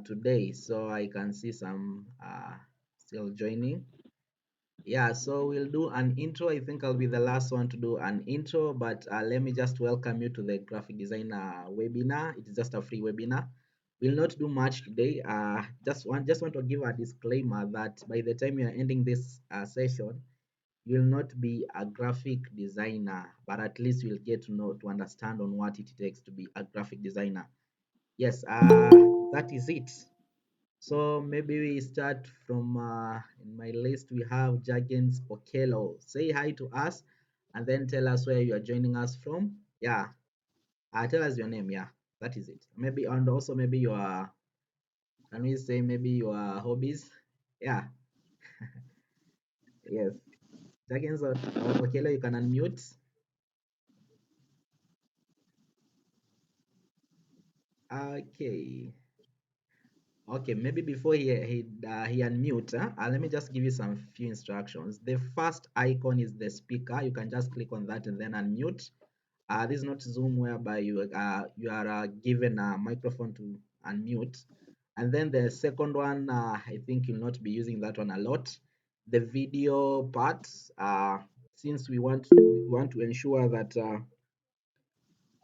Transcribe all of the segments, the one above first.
today. So I can see some still joining. Yeah, so we'll do an intro. I think I'll be the last one to do an intro, but let me just welcome you to the graphic designer webinar. It is just a free webinar. We'll not do much today. Just want to give a disclaimer that by the time you are ending this session, you'll not be a graphic designer, but at least you'll get to understand on what it takes to be a graphic designer. Yes, that is it. So maybe we start from in my list. We have Jagens Okelo. Say hi to us and then tell us where you are joining us from. Yeah, tell us your name. Yeah, that is it. Maybe, and also maybe your, can we say maybe your hobbies? Yeah, yes. Jagens Okelo, you can unmute. Okay. Okay, maybe before he unmute, let me just give you some few instructions. The first icon is the speaker. You can just click on that and then unmute. This is not Zoom whereby you are given a microphone to unmute. And then the second one, I think you'll not be using that one a lot. The video part, since we want to ensure that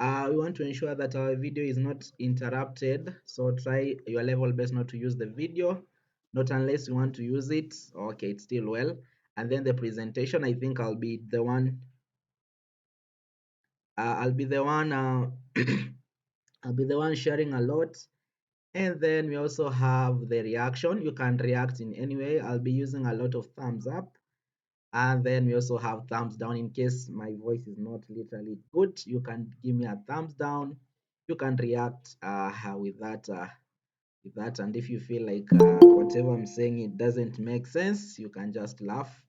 our video is not interrupted. So try your level best not to use the video, not unless you want to use it. Okay, it's still well. And then the presentation, I think I'll be the one, I'll be the one sharing a lot. And then we also have the reaction. You can react in any way. I'll be using a lot of thumbs up. And then we also have thumbs down in case my voice is not literally good. You can give me a thumbs down. You can react with that. And if you feel like whatever I'm saying it doesn't make sense, you can just laugh.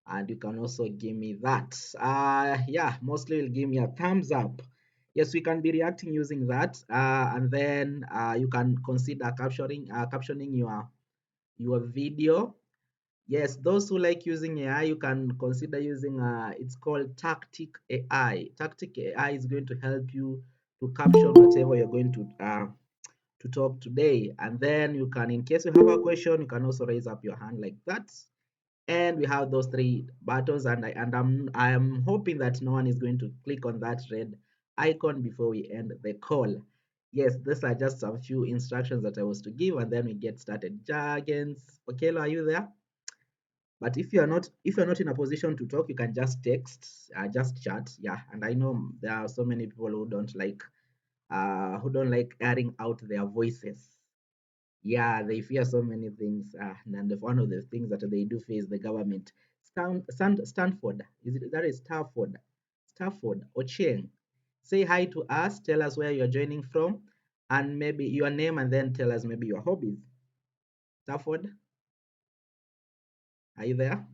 And you can also give me that. Yeah, mostly will give me a thumbs up. Yes, we can be reacting using that. And then you can consider captioning your video. Yes, those who like using AI, you can consider using it's called Tactic AI. Tactic AI is going to help you to caption whatever you're going to talk today. And then you can, in case you have a question, you can also raise up your hand like that. And we have those three buttons, and I'm hoping that no one is going to click on that red icon before we end the call. Yes, these are just some few instructions that I was to give, and then we get started. Jargons, Okelo, are you there? But if you're not in a position to talk, you can just text, just chat. Yeah, and I know there are so many people who don't like airing out their voices. Yeah, they fear so many things, and one of the things that they do fear is the government. Stanford, that is Stafford Ocheng. Say hi to us. Tell us where you're joining from, and maybe your name, and then tell us maybe your hobbies. Stafford, are you there?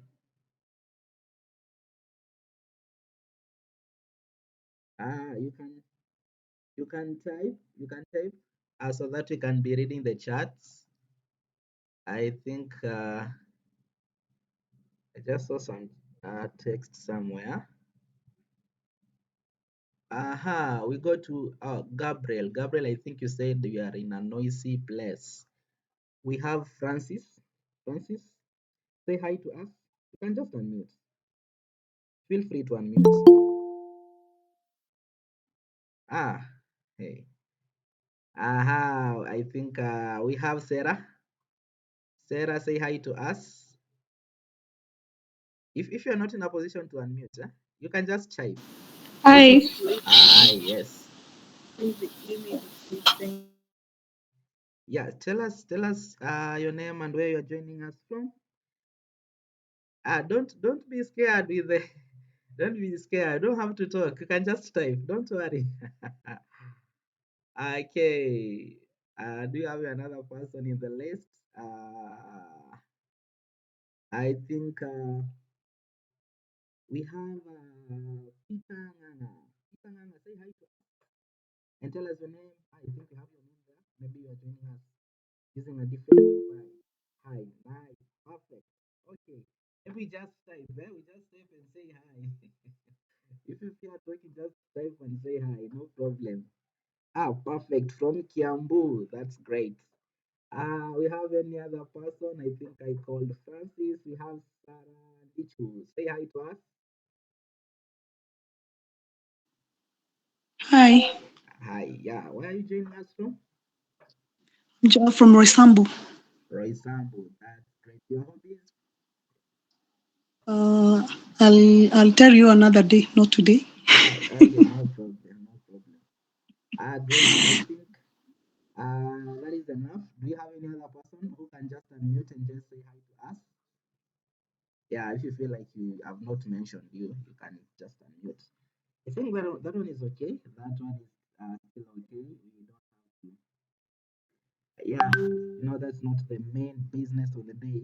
You can type so that we can be reading the chats. I think I just saw some text somewhere. Aha, we go to Gabriel. Gabriel, I think you said you are in a noisy place. We have Francis. Francis, say hi to us. You can just unmute. Feel free to unmute. Ah, hey. Aha, I think we have Sarah. Sarah, say hi to us. If you're not in a position to unmute, you can just type. Hi. Hi, yes. Yeah, tell us your name and where you're joining us from. Don't be scared with the don't be scared. Don't have to talk. You can just type. Don't worry. Okay. Do you have another person in the list? I think we have Peter Nganga. Peter Nganga, say hi to us and tell us your name. I think we have your name there. Maybe you are joining us using a different device. Hi, nice, perfect. Okay. If we just type there, we just type and say hi. If you feel talking, just type and say hi, no problem. Perfect. From Kiambu. That's great. We have any other person? I think I called Francis. We have Sarah Lichu. Say hi to us. Hi, Hi. Yeah. Where are you joining us from? Joe from Roysambu. Roy Sambu. That's great. Your hobbies? Uh, I'll tell you another day, not today. Okay. No problem. No problem. Great. I think that is enough. Do you have any other person who can just unmute and just say hi to us? Yeah. If you feel like you have not mentioned you can just unmute. I think that one is okay. That one is still okay. We don't have to. Yeah, that's not the main business of the day.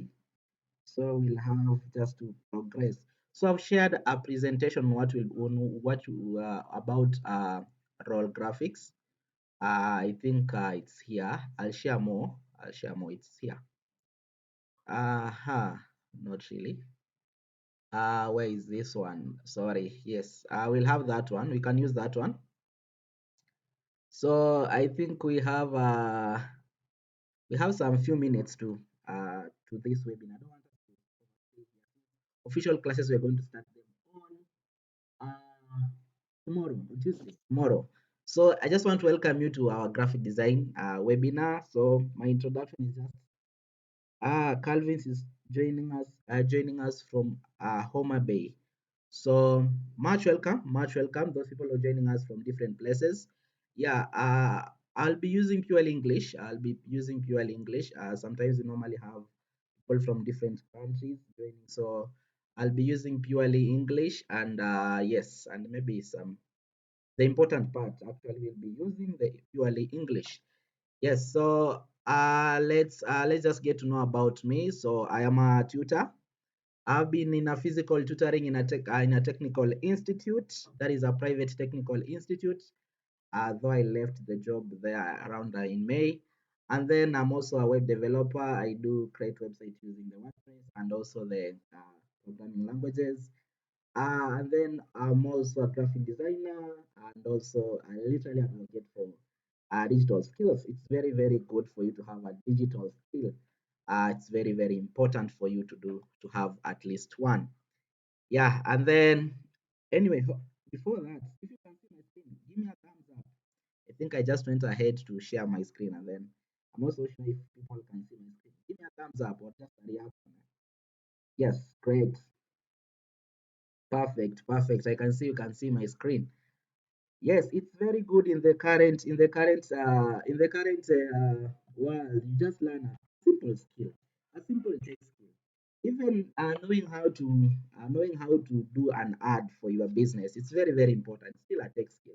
So we'll have just to progress. So I've shared a presentation on about role graphics. I think it's here. I'll share more. I'll share more. It's here. Not really. Where is this one? Sorry. Yes, I will have that one. We can use that one. So I think we have some few minutes to this webinar. I don't want us to official classes. We're going to start them on tomorrow, on Tuesday, tomorrow. So I just want to welcome you to our graphic design webinar. So my introduction is just Calvin is joining us from Homer Bay. So much welcome, much welcome. Those people are joining us from different places. Yeah, I'll be using purely English. I'll be using purely English. Sometimes we normally have people from different countries joining, so I'll be using purely English, and yes, and maybe some the important part actually will be using the purely English. Yes, so let's just get to know about me. So I am a tutor. I've been in a physical tutoring in a technical institute. That is a private technical institute. Though I left the job there around in May. And then I'm also a web developer. I do create websites using the WordPress and also the programming languages. And then I'm also a graphic designer and also I literally advocate for digital skills. It's very, very good for you to have a digital skill. It's very, very important for you to have at least one. Yeah, and then anyway, before that, if you can see my screen, give me a thumbs up. I think I just went ahead to share my screen and then I'm not so sure if people can see my screen. Give me a thumbs up or just a reaction. Yes, great. Perfect, perfect. I can see you can see my screen. Yes, it's very good in the current world. You just learn a simple skill, a simple tech skill. Even knowing how to do an ad for your business, it's very very important. Still a tech skill.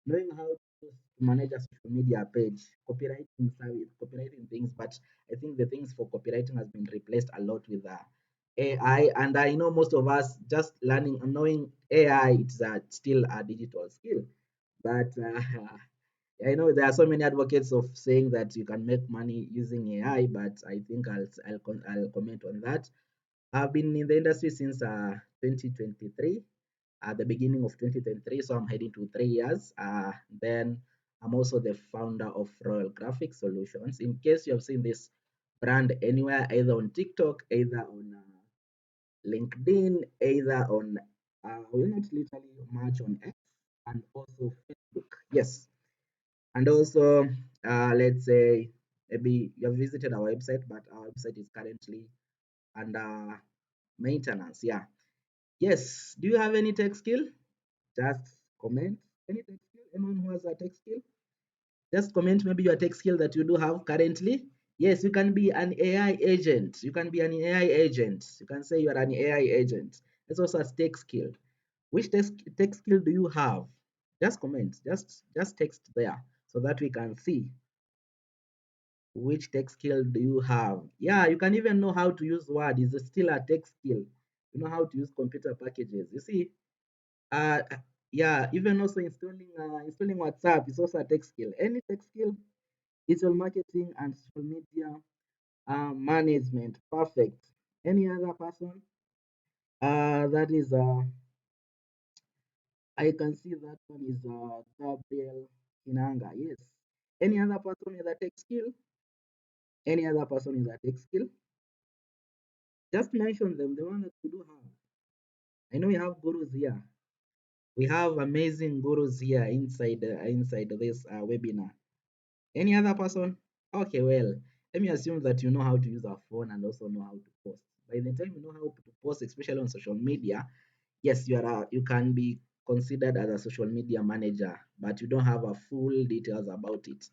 Knowing how to manage a social media page, copywriting service, copywriting things. But I think the things for copywriting has been replaced a lot with AI. And I know most of us just learning and knowing AI. It's still a digital skill, but I know there are so many advocates of saying that you can make money using AI, but I think I'll comment on that. I've been in the industry since 2023, at the beginning of 2023, so I'm heading to 3 years. Then I'm also the founder of Royal Graphic Solutions. In case you have seen this brand anywhere, either on TikTok, either on LinkedIn, either on well, not literally much on X and also Facebook. Yes, and also let's say maybe you have visited our website, but our website is currently under maintenance. Yeah. Yes. Do you have any tech skill? Just comment. Any tech skill? Anyone who has a tech skill? Just comment maybe your tech skill that you do have currently. Yes, you can be an AI agent. You can be an AI agent. You can say you are an AI agent. It's also a tech skill. Which tech skill do you have? Just comment. Just text there so that we can see which tech skill do you have. Yeah, you can even know how to use Word. Is still a tech skill. You know how to use computer packages. You see, uh, yeah, even also installing WhatsApp is also a tech skill. Any tech skill, digital marketing and social media management. Perfect. Any other person? That is I can see that one is Gabriel Hinanga. Yes. Any other person with a tech skill? Any other person with a tech skill? Just mention them, the one that you do have. I know we have gurus here. We have amazing gurus here inside this webinar. Any other person? Okay, well, let me assume that you know how to use a phone and also know how to post. By the time you know how to post, especially on social media, yes, you can be considered as a social media manager, but you don't have a full details about it.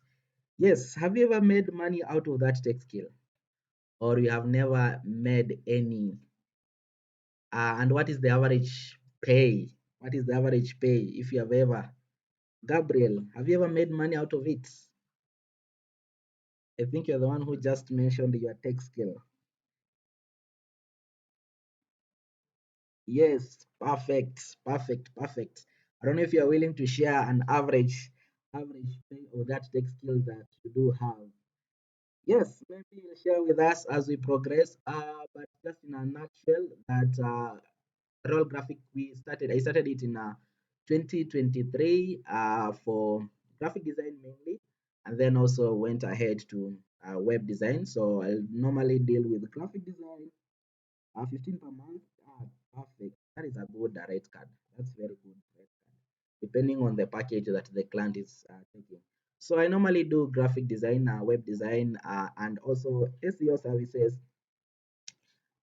Yes, have you ever made money out of that tech skill, or you have never made any? And what is the average pay? What is the average pay if you have ever? Gabriel, have you ever made money out of it? I think you're the one who just mentioned your tech skill. Yes, perfect, perfect, perfect. I don't know if you're willing to share an average pay of that tech skill that you do have. Yes, maybe you'll share with us as we progress. But just in a nutshell, that role graphic I started it in 2023 for graphic design mainly, and then also went ahead to web design. So I normally deal with graphic design, 15 per month. Perfect. That is a good rate card. That's very good rate card, depending on the package that the client is taking. So I normally do graphic design, web design, and also SEO services,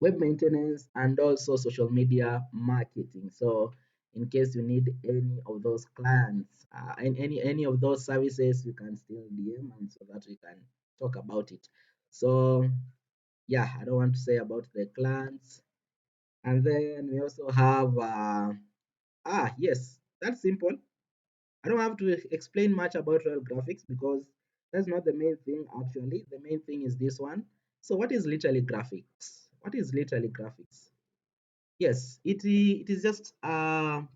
web maintenance, and also social media marketing. So in case you need any of those clients, and any of those services, you can still DM and so that we can talk about it. So yeah, I don't want to say about the clients. And then we also have yes, that's simple. I don't have to explain much about real graphics because that's not the main thing actually. The main thing is this one. So what is literally graphics? What is literally graphics? Yes, it is just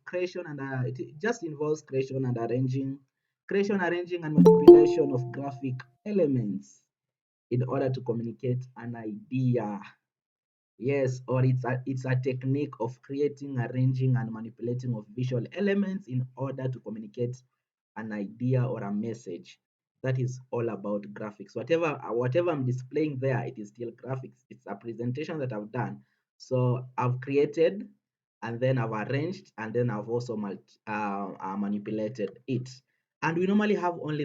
creation and it just involves creation, arranging, and manipulation of graphic elements in order to communicate an idea. Yes, or it's a technique of creating, arranging, and manipulating of visual elements in order to communicate an idea or a message. That is all about graphics. Whatever I'm displaying there, it is still graphics. It's a presentation that I've done. So I've created, and then I've arranged, and then I've also manipulated it. And we normally have only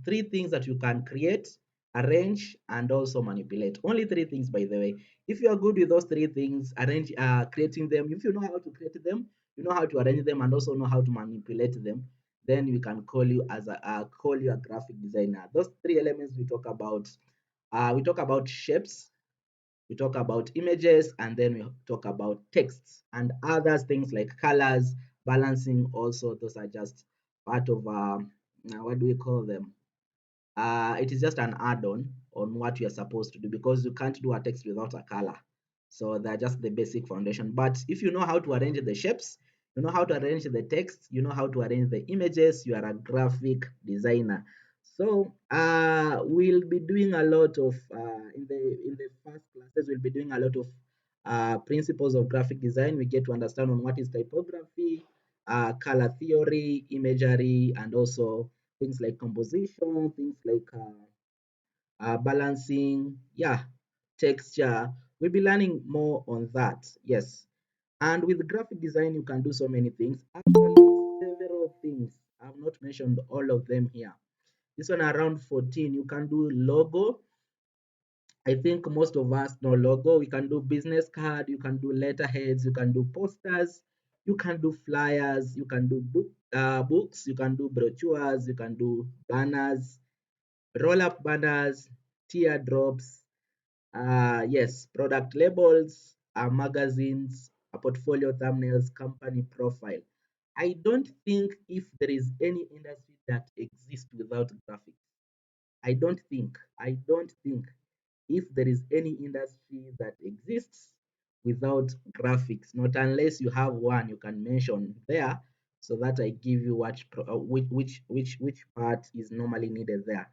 three things that you can create, arrange, and also manipulate. Only three things, by the way. If you are good with those three things, creating them, if you know how to create them, you know how to arrange them, and also know how to manipulate them, then we can call you a graphic designer. Those three elements we talk about. We talk about shapes, we talk about images, and then we talk about texts and other things like colors, balancing. Also, those are just part of what do we call them? It is just an add-on on what you're supposed to do because you can't do a text without a color. So they're just the basic foundation. But if you know how to arrange the shapes, you know how to arrange the text, you know how to arrange the images, you are a graphic designer. So we'll be doing a lot of in the first classes, we'll be doing a lot of principles of graphic design. We get to understand on what is typography, color theory, imagery, and also things like composition, things like balancing, yeah, texture. We'll be learning more on that, yes. And with graphic design, you can do so many things. Actually, several things. I've not mentioned all of them here. This one around 14, you can do logo. I think most of us know logo. We can do business card, you can do letterheads, you can do posters, you can do flyers, you can do books, you can do brochures, you can do banners, roll up banners, teardrops, yes, product labels, magazines, portfolio thumbnails, company profile. I don't think if there is any industry that exists without graphics. I don't think if there is any industry that exists without graphics, not unless you have one you can mention there, so that I give you which part is normally needed there.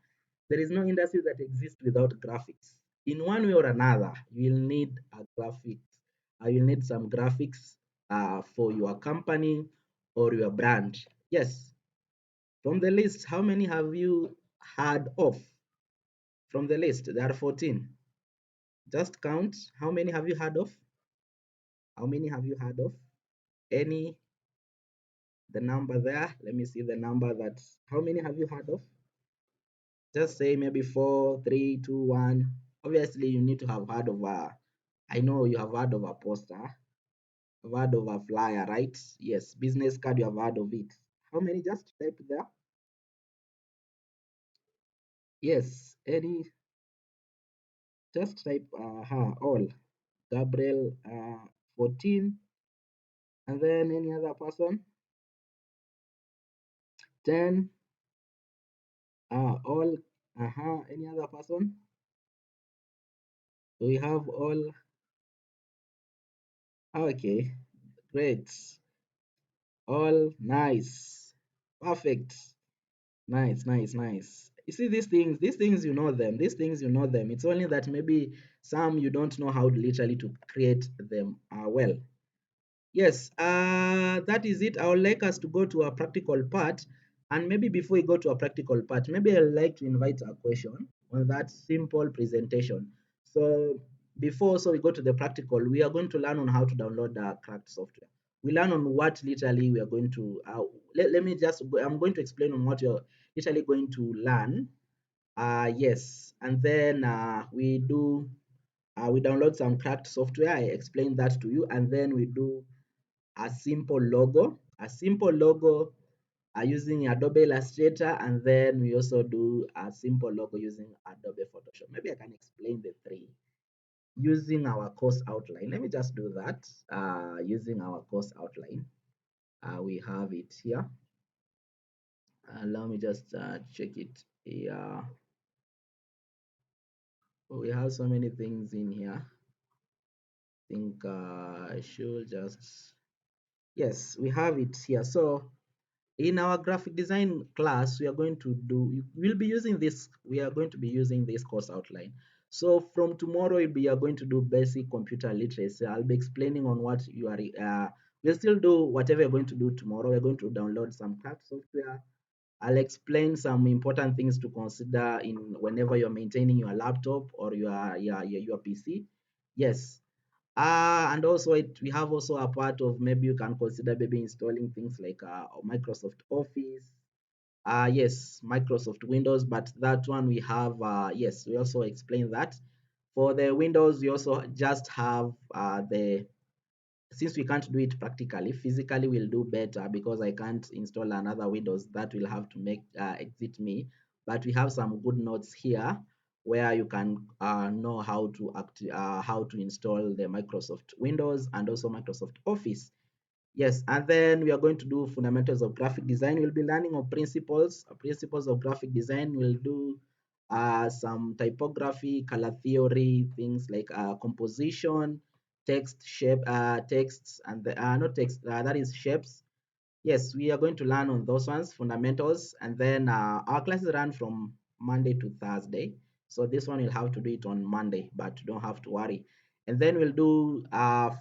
There is no industry that exists without graphics. In one way or another, you will need a graphics. You will need some graphics for your company or your brand. Yes. From the list, how many have you heard of? from the list. There are 14. Just count. How many have you heard of? How many have you heard of? Any, the number there. Let me see the number that, how many have you heard of? Just say maybe four, three, two, one. Obviously, you need to have heard of I know you have heard of a poster, have heard of a flyer, right? Yes, business card, you have heard of it. How many? Just type there. Yes, any, just type all. Gabriel 14, and then any other person? 10, all, any other person? We have all, okay, great, all, nice, perfect, nice, nice, nice. You see these things you know them, these things you know them. It's only that maybe some you don't know how literally to create them well. Yes, that is it. I would like us to go to a practical part. And maybe before we go to a practical part, maybe I'd like to invite a question on that simple presentation. So before also we go to the practical, we are going to learn on how to download the cracked software. We learn on what literally we are going to, let me just, I'm going to explain on what you're literally going to learn. Yes, and then we download some cracked software. I explained that to you, and then we do a simple logo using Adobe Illustrator, and then we also do a simple logo using Adobe Photoshop. Maybe I can explain the three using our course outline. Let me just do that using our course outline. We have it here. Allow me just check it here. We have so many things in here. I think I should just, yes, we have it here. So in our graphic design class, we are going to do, we'll be using this, we are going to be using this course outline. So from tomorrow, we are going to do basic computer literacy. I'll be explaining on what you are, we'll still do whatever you're going to do tomorrow. We're going to download some CAD software. I'll explain some important things to consider in whenever you're maintaining your laptop or your PC. Yes, and also we have also a part of maybe you can consider maybe installing things like Microsoft Office. Yes, Microsoft Windows, but that one we have, yes, we also explain that. For the Windows, we also just have since we can't do it practically, physically we'll do better because I can't install another Windows that will have to make exit me. But we have some good notes here where you can know how to install the Microsoft Windows and also Microsoft Office. Yes, and then we are going to do fundamentals of graphic design. We'll be learning on principles of graphic design. We'll do some typography, color theory, things like composition, texts, and not text, that is shapes. Yes, we are going to learn on those ones, fundamentals, and then our classes run from Monday to Thursday. So this one you'll have to do it on Monday, but you don't have to worry. And then we'll do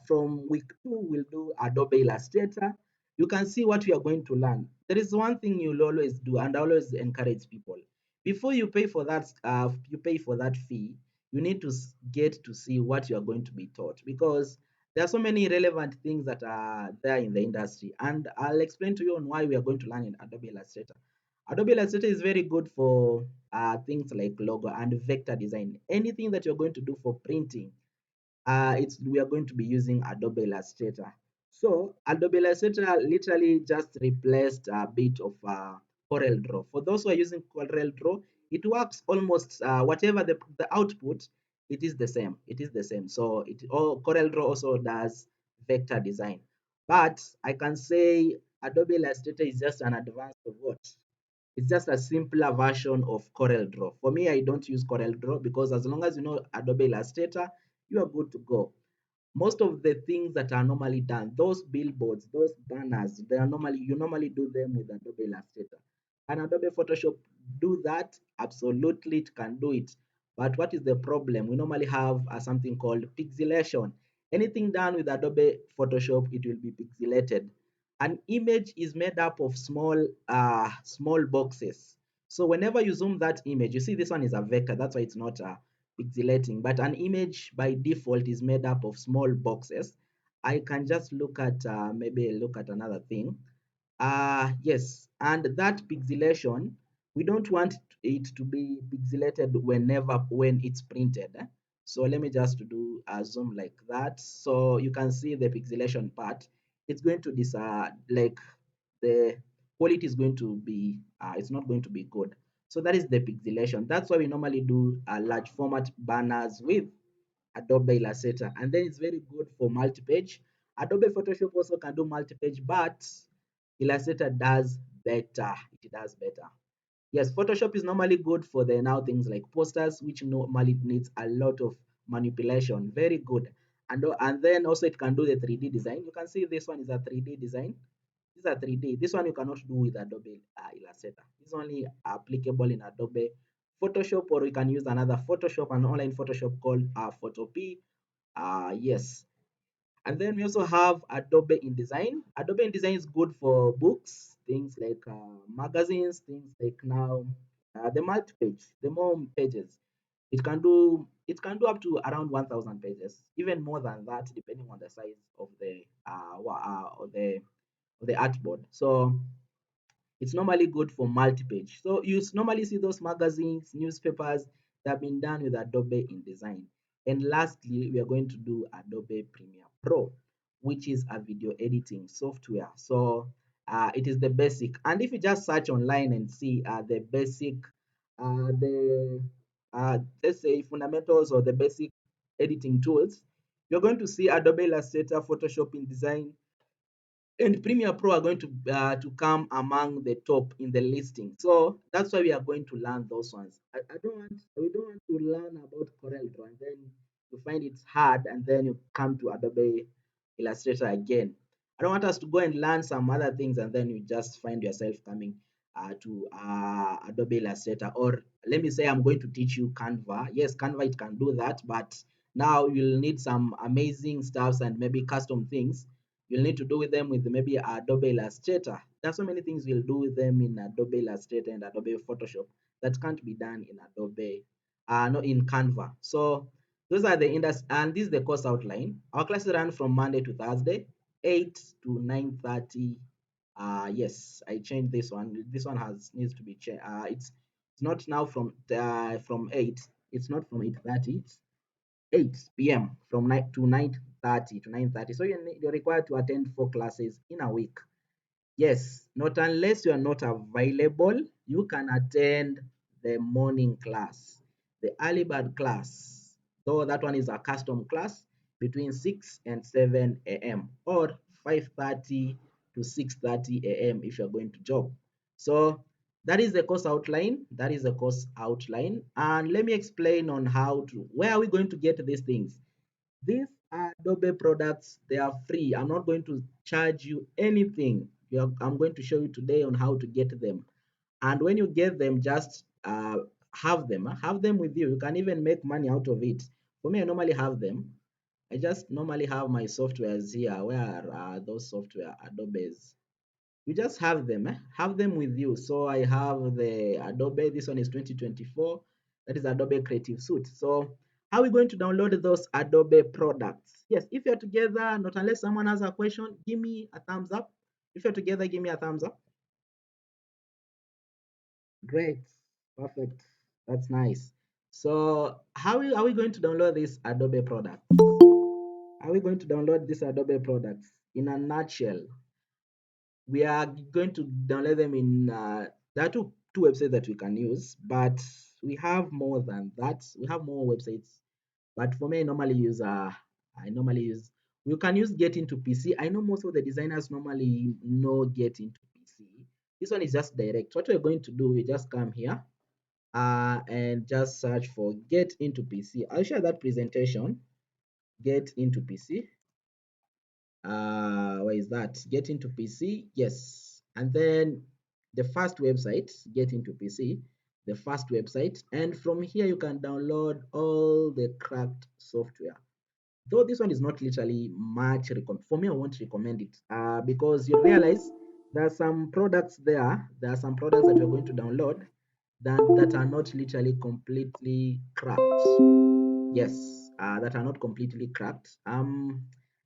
from week 2, we'll do Adobe Illustrator. You can see what we are going to learn. There is one thing you'll always do, and I always encourage people. Before you pay for that fee, you need to get to see what you are going to be taught, because there are so many relevant things that are there in the industry, and I'll explain to you on why we are going to learn in Adobe Illustrator. Adobe Illustrator is very good for things like logo and vector design. Anything that you're going to do for printing, it's we are going to be using Adobe Illustrator. So Adobe Illustrator literally just replaced a bit of Corel Draw. For those who are using Corel Draw, it works almost whatever the output, it is the same. It is the same. So Corel Draw also does vector design. But I can say Adobe Illustrator is just an advance of what? It's just a simpler version of Corel Draw. For me, I don't use Corel Draw because as long as you know Adobe Illustrator, you are good to go. Most of the things that are normally done, those billboards, those banners, they are normally you normally do them with Adobe Illustrator. And Adobe Photoshop do that? Absolutely, it can do it. But what is the problem? We normally have something called pixelation. Anything done with Adobe Photoshop, it will be pixelated. An image is made up of small boxes. So whenever you zoom that image, you see this one is a vector. That's why it's not pixelating. But an image by default is made up of small boxes. I can just look at maybe look at another thing. Yes, and that pixelation, we don't want it to be pixelated when it's printed. So let me just do a zoom like that. So you can see the pixelation part. It's going to like the quality is going to be it's not going to be good. So that is the pixelation. That's why we normally do large format banners with Adobe Illustrator, and then it's very good for multi-page. Adobe Photoshop also can do multi-page, but Illustrator does better. It does better. Yes, Photoshop is normally good for the now things like posters, which normally needs a lot of manipulation. Very good. And then also it can do the 3D design. You can see this one is a 3D design. These are 3D. This one you cannot do with Adobe Illustrator. It's only applicable in Adobe Photoshop, or you can use another Photoshop, an online Photoshop called Photopea. Yes. And then we also have Adobe InDesign. Adobe InDesign is good for books, things like magazines, things like now the multi-page, the more pages. It can do up to around 1,000 pages, even more than that, depending on the size of the of the artboard. So it's normally good for multi-page. So you normally see those magazines, newspapers that have been done with Adobe InDesign. And lastly, we are going to do Adobe Premiere Pro, which is a video editing software. So it is the basic. And if you just search online and see the basic, the let's say fundamentals or the basic editing tools, you're going to see Adobe Illustrator, Photoshop, InDesign, and Premiere Pro are going to come among the top in the listing. So that's why we are going to learn those ones. I don't want we don't want to learn about Corel Draw and then you find it's hard and then you come to Adobe Illustrator again. I don't want us to go and learn some other things and then you just find yourself coming to Adobe Illustrator. Or let me say I'm going to teach you Canva. Yes, Canva it can do that, but now you'll need some amazing stuffs and maybe custom things you'll need to do with them with maybe Adobe Illustrator. There's so many things we'll do with them in Adobe Illustrator and Adobe Photoshop that can't be done in Adobe, not in Canva. So those are the industry, and this is the course outline. Our classes run from Monday to Thursday, 8 to 9:30. Yes, I changed this one. This one has needs to be changed. It's not now from 8. It's not from 8:30. It's 8 p.m. from 9 to 9:30 to 9:30. So you're required to attend 4 classes in a week. Yes, not unless you are not available, you can attend the morning class, the early bird class. So that one is a custom class between 6 and 7 a.m. or 5:30 to 6:30 a.m. if you're going to job. So that is the course outline. That is the course outline. And let me explain on how to, where are we going to get these things? These Adobe products, they are free. I'm not going to charge you anything. I'm going to show you today on how to get them. And when you get them, just have them with you. You can even make money out of it. For me, I normally have them. I just normally have my softwares here. Where are those software Adobe's? You just have them, have them with you. So I have the Adobe, this one is 2024, that is Adobe Creative Suite. So how are we going to download those Adobe products? Yes, if you're together, not unless someone has a question, give me a thumbs up. If you're together, give me a thumbs up. Great, perfect, that's nice. So how are we going to download this Adobe product? How are we going to download this Adobe products? In a nutshell, we are going to download them in there are two websites that we can use, but we have more than that. We have more websites, but for me I normally use you can use Get Into PC. I know most of the designers normally know Get Into PC. This one is just direct. What we're going to do, we just come here and just search for Get Into PC. I'll share that presentation. Get Into PC. Where is that? Get Into PC, yes. And then the first website, Get Into PC, the first website, and from here you can download all the cracked software. Though this one is not literally much for me, I won't recommend it because you realize there are some products there. There are some products that you're going to download that are not literally completely cracked. Yes, that are not completely cracked. I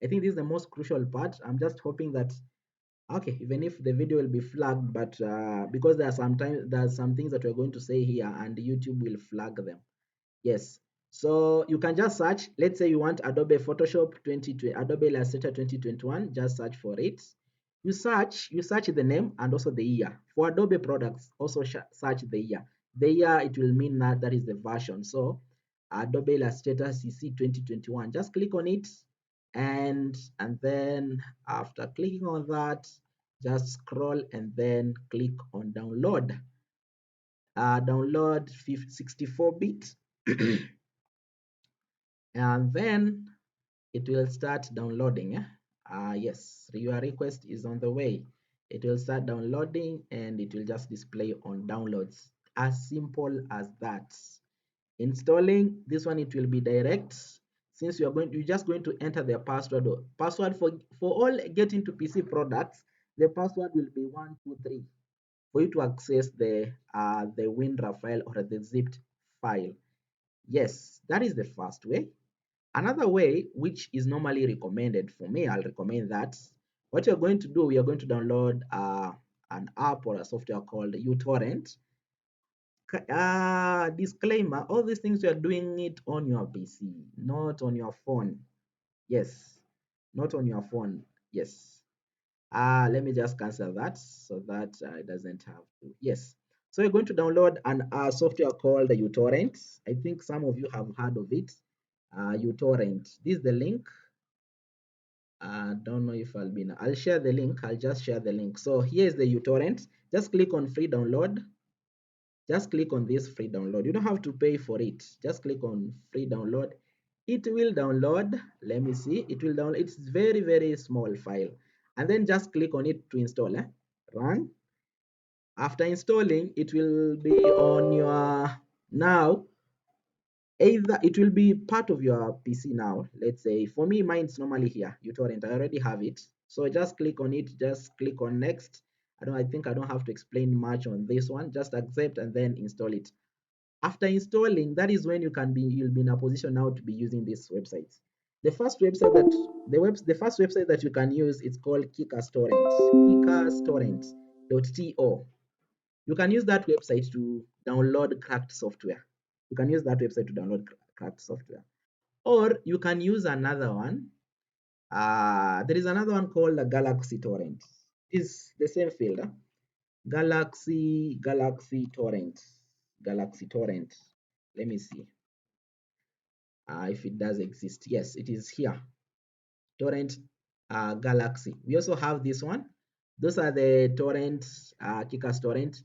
think this is the most crucial part. I'm just hoping that okay, even if the video will be flagged, but because there are some things that we're going to say here, and YouTube will flag them. Yes. So you can just search. Let's say you want Adobe Photoshop 2020, Adobe Illustrator 2021. Just search for it. You search the name and also the year. For Adobe products, also search the year. The year it will mean that that is the version. So Adobe Illustrator CC 2021. Just click on it, and then after clicking on that, just scroll and then click on download. Download 64-bit and then it will start downloading. Yes, your request is on the way. It will start downloading and it will just display on downloads. As simple as that. Installing this one, it will be direct. Since you're just going to enter the password. Password for all getting to PC products, the password will be 123 for you to access the WinRAR file or the zipped file. Yes, that is the first way. Another way, which is normally recommended for me, I'll recommend that. What you're going to do, we are going to download an app or a software called uTorrent. Disclaimer, all these things you are doing it on your PC, not on your phone. Yes, not on your phone. Yes. Let me just cancel that so that it doesn't have to. Yes. So you're going to download an software called uTorrent. I think some of you have heard of it. uTorrent. This is the link. I don't know if I'll share the link. I'll just share the link. So here's the uTorrent. Just click on free download. Just click on this free download. You don't have to pay for it. Just click on free download. It will download. Let me see. It will download. It's very, very small file. And then just click on it to install. Run. After installing, it will be on your now. Either it will be part of your PC now. Let's say for me, mine's normally here. uTorrent. I already have it. So just click on it. Just click on next. I think I don't have to explain much on this one. Just accept and then install it. After installing, that is when you'll be in a position now to be using these websites. The first website that you can use is called kickerstorrent.to. You can use that website to download cracked software. You can use that website to download cracked software. Or you can use another one. There is another one called the Galaxy Torrent. It's the same field. Galaxy Torrent. Galaxy Torrent. Let me see if it does exist. Yes, it is here. Torrent Galaxy. We also have this one. Those are the torrent, Kickers Torrent.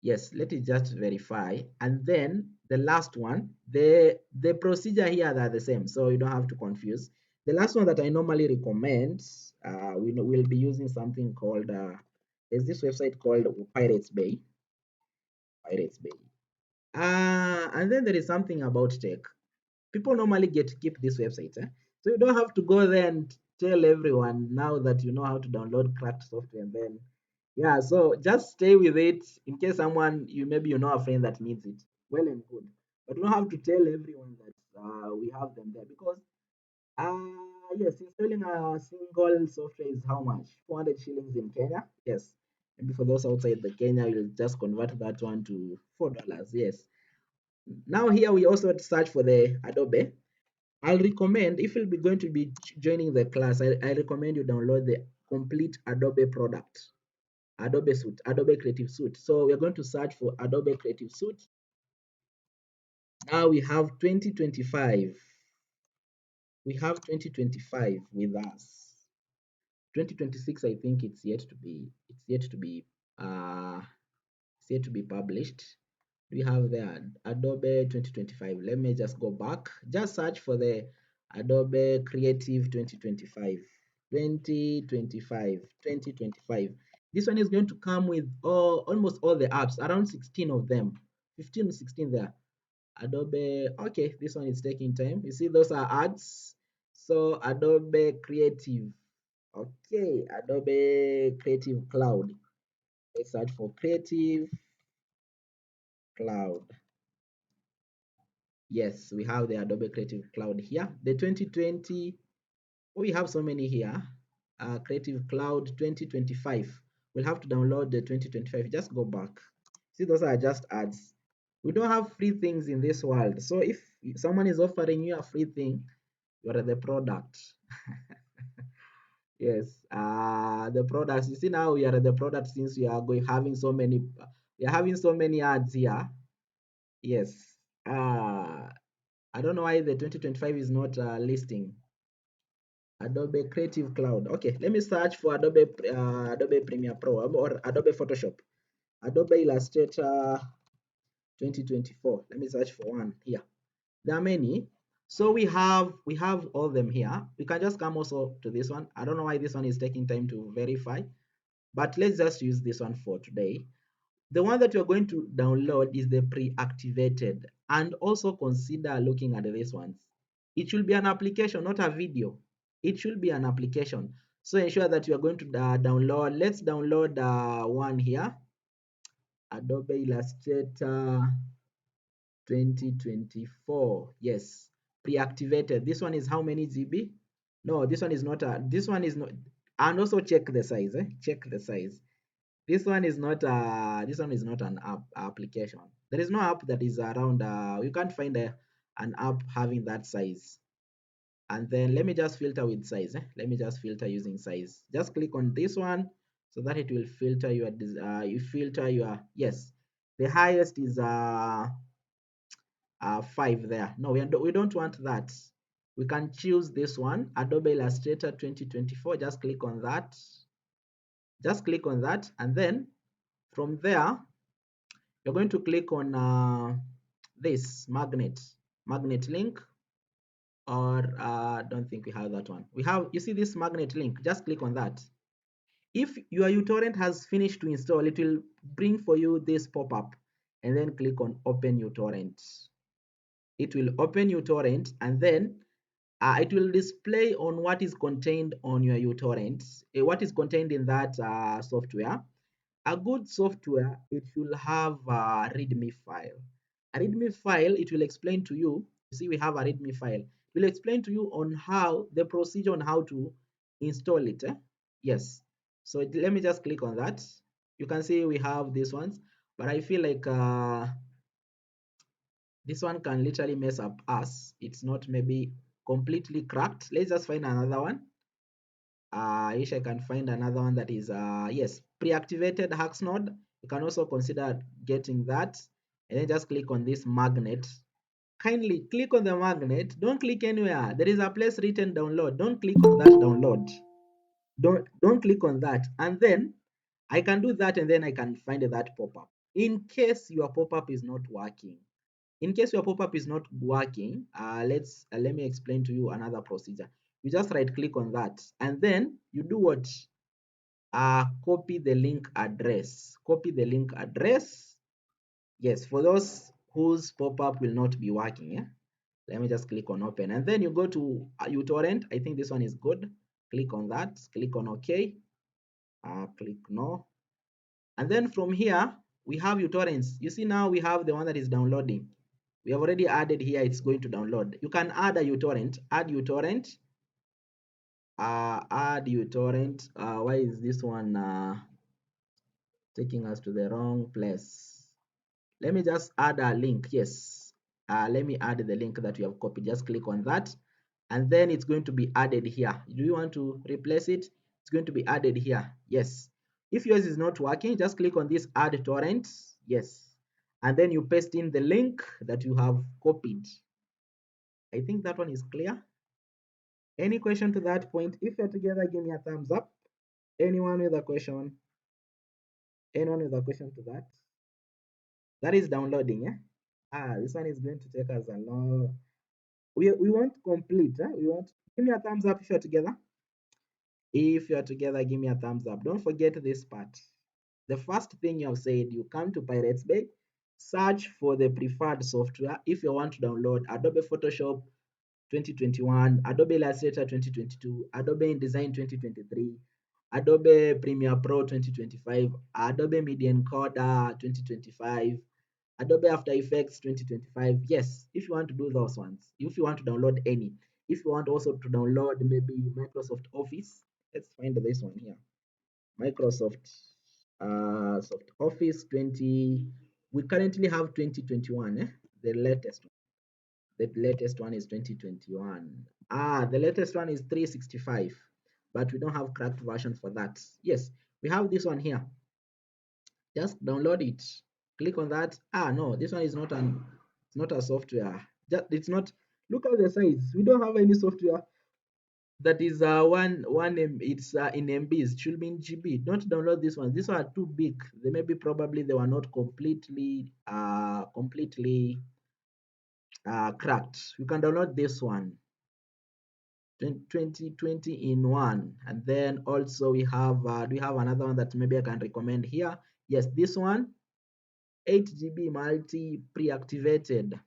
Yes, let it just verify. And then the last one, the procedure here are the same, so you don't have to confuse. The last one that I normally recommend, we'll be using something called, there's this website called Pirates Bay. Pirates Bay. And then there is something about tech. People normally get to keep these websites. So you don't have to go there and tell everyone now that you know how to download cracked software and then yeah, so just stay with it in case someone maybe you know a friend that needs it. Well and good. But you don't have to tell everyone that we have them there because yes, installing a single software is how much? 400 shillings in Kenya. Yes. Maybe for those outside the Kenya, you'll just convert that one to $4. Yes. Now here we also search for the Adobe. I'll recommend if you'll be going to be joining the class, I recommend you download the complete Adobe product, Adobe Suite, Adobe Creative Suite. So we're going to search for Adobe Creative Suite. Now we have 2025. We have 2025 with us. 2026, I think uh it's yet to be published. We have the Adobe 2025. Let me just go back. Just search for the Adobe Creative 2025. 2025. 2025. This one is going to come with almost all the apps, around 16 of them. 15 or 16 there. Adobe, okay, this one is taking time. You see, those are ads. So Adobe Creative. Okay, Adobe Creative Cloud. Let's search for Creative Cloud. Yes, we have the Adobe Creative Cloud here. The 2020, we have so many here. Creative Cloud 2025. We'll have to download the 2025. Just go back. See, those are just ads. We don't have free things in this world. So if someone is offering you a free thing, you are the product. Yes, the products. You see now we are the product since we are going having so many. We are having so many ads here. Yes. Uh, I don't know why the 2025 is not listing. Adobe Creative Cloud. Okay, let me search for Adobe Premiere Pro or Adobe Photoshop. Adobe Illustrator 2024. Let me search for one here. There are many. So we have all them here. We can just come also to this one. I don't know why this one is taking time to verify, but let's just use this one for today. The one that you're going to download is the pre-activated, and also consider looking at these ones. It should be an application, not a video. It should be an application. So ensure that you are going to download. Let's download one here, Adobe Illustrator 2024. Yes, pre-activated. This one is how many GB? No, this one is not this one is not. And also check the size. Check the size. This one is not an application. There is no app that is around. You can't find an app having that size. And then let me just filter with size. Let me just filter using size. Just click on this one so that it will filter your. You filter your, yes. The highest is 5 there. No, we don't want that. We can choose this one, Adobe Illustrator 2024. Just click on that. Just click on that, and then from there you're going to click on this magnet link, or don't think we have that one. We have, you see this magnet link, just click on that. If your uTorrent has finished to install, it will bring for you this pop-up, and then click on open uTorrent. It will open uTorrent, and then it will display on what is contained on your uTorrent, what is contained in that software. A good software, it should have a README file. A README file, it will explain to you. You see, we have a README file. It will explain to you on how the procedure on how to install it. Yes. So let me just click on that. You can see we have these ones, but I feel like this one can literally mess up us. It's not maybe completely cracked. Let's just find another one. I wish I can find another one that is yes, pre-activated Hacks node. You can also consider getting that, and then just click on this magnet. Kindly click on the magnet. Don't click anywhere. There is a place written download. Don't click on that download. Don't click on that. And then I can do that, and then I can find that pop-up. In case your pop-up is not working. In case your pop-up is not working, let me explain to you another procedure. You just right click on that, and then you do what? Copy the link address. Copy the link address. Yes, for those whose pop-up will not be working. Yeah. Let me just click on open, and then you go to uTorrent. I think this one is good. Click on that. Click on OK. Click no. And then from here we have uTorrents. You see now we have the one that is downloading. We have already added here. It's going to download. You can add a uTorrent. Add uTorrent. Add uTorrent. Why is this one taking us to the wrong place? Let me just add a link. Yes. Let me add the link that we have copied. Just click on that, and then it's going to be added here. Do you want to replace it? It's going to be added here. Yes. If yours is not working, just click on this add torrent. Yes. And then you paste in the link that you have copied. I think that one is clear. Any question to that point? If you're together, give me a thumbs up. Anyone with a question? Anyone with a question to that? That is downloading, yeah? This one is going to take us a long. We want complete. We want. Give me a thumbs up if you're together. If you're together, give me a thumbs up. Don't forget this part. The first thing you have said, you come to Pirates Bay, search for the preferred software. If you want to download Adobe Photoshop 2021, Adobe Illustrator 2022, Adobe InDesign 2023, Adobe Premiere Pro 2025, Adobe Media Encoder 2025, Adobe After Effects 2025. Yes, if you want to do those ones, if you want to download any, if you want also to download maybe Microsoft Office, let's find this one here. Microsoft Soft Office 20. We currently have 2021, the latest one. The latest one is 2021. The latest one is 365, but we don't have cracked version for that. Yes, we have this one here. Just download it. Click on that. No, this one is not an. It's not a software. Just, it's not. Look at the size. We don't have any software that is it's in MBs. It should be in GB. Don't download this one. These are too big. They maybe probably they were not completely cracked. You can download this one. 2020 in one. And then also we have do we have another one that maybe I can recommend here? Yes, this one, 8 GB multi pre-activated.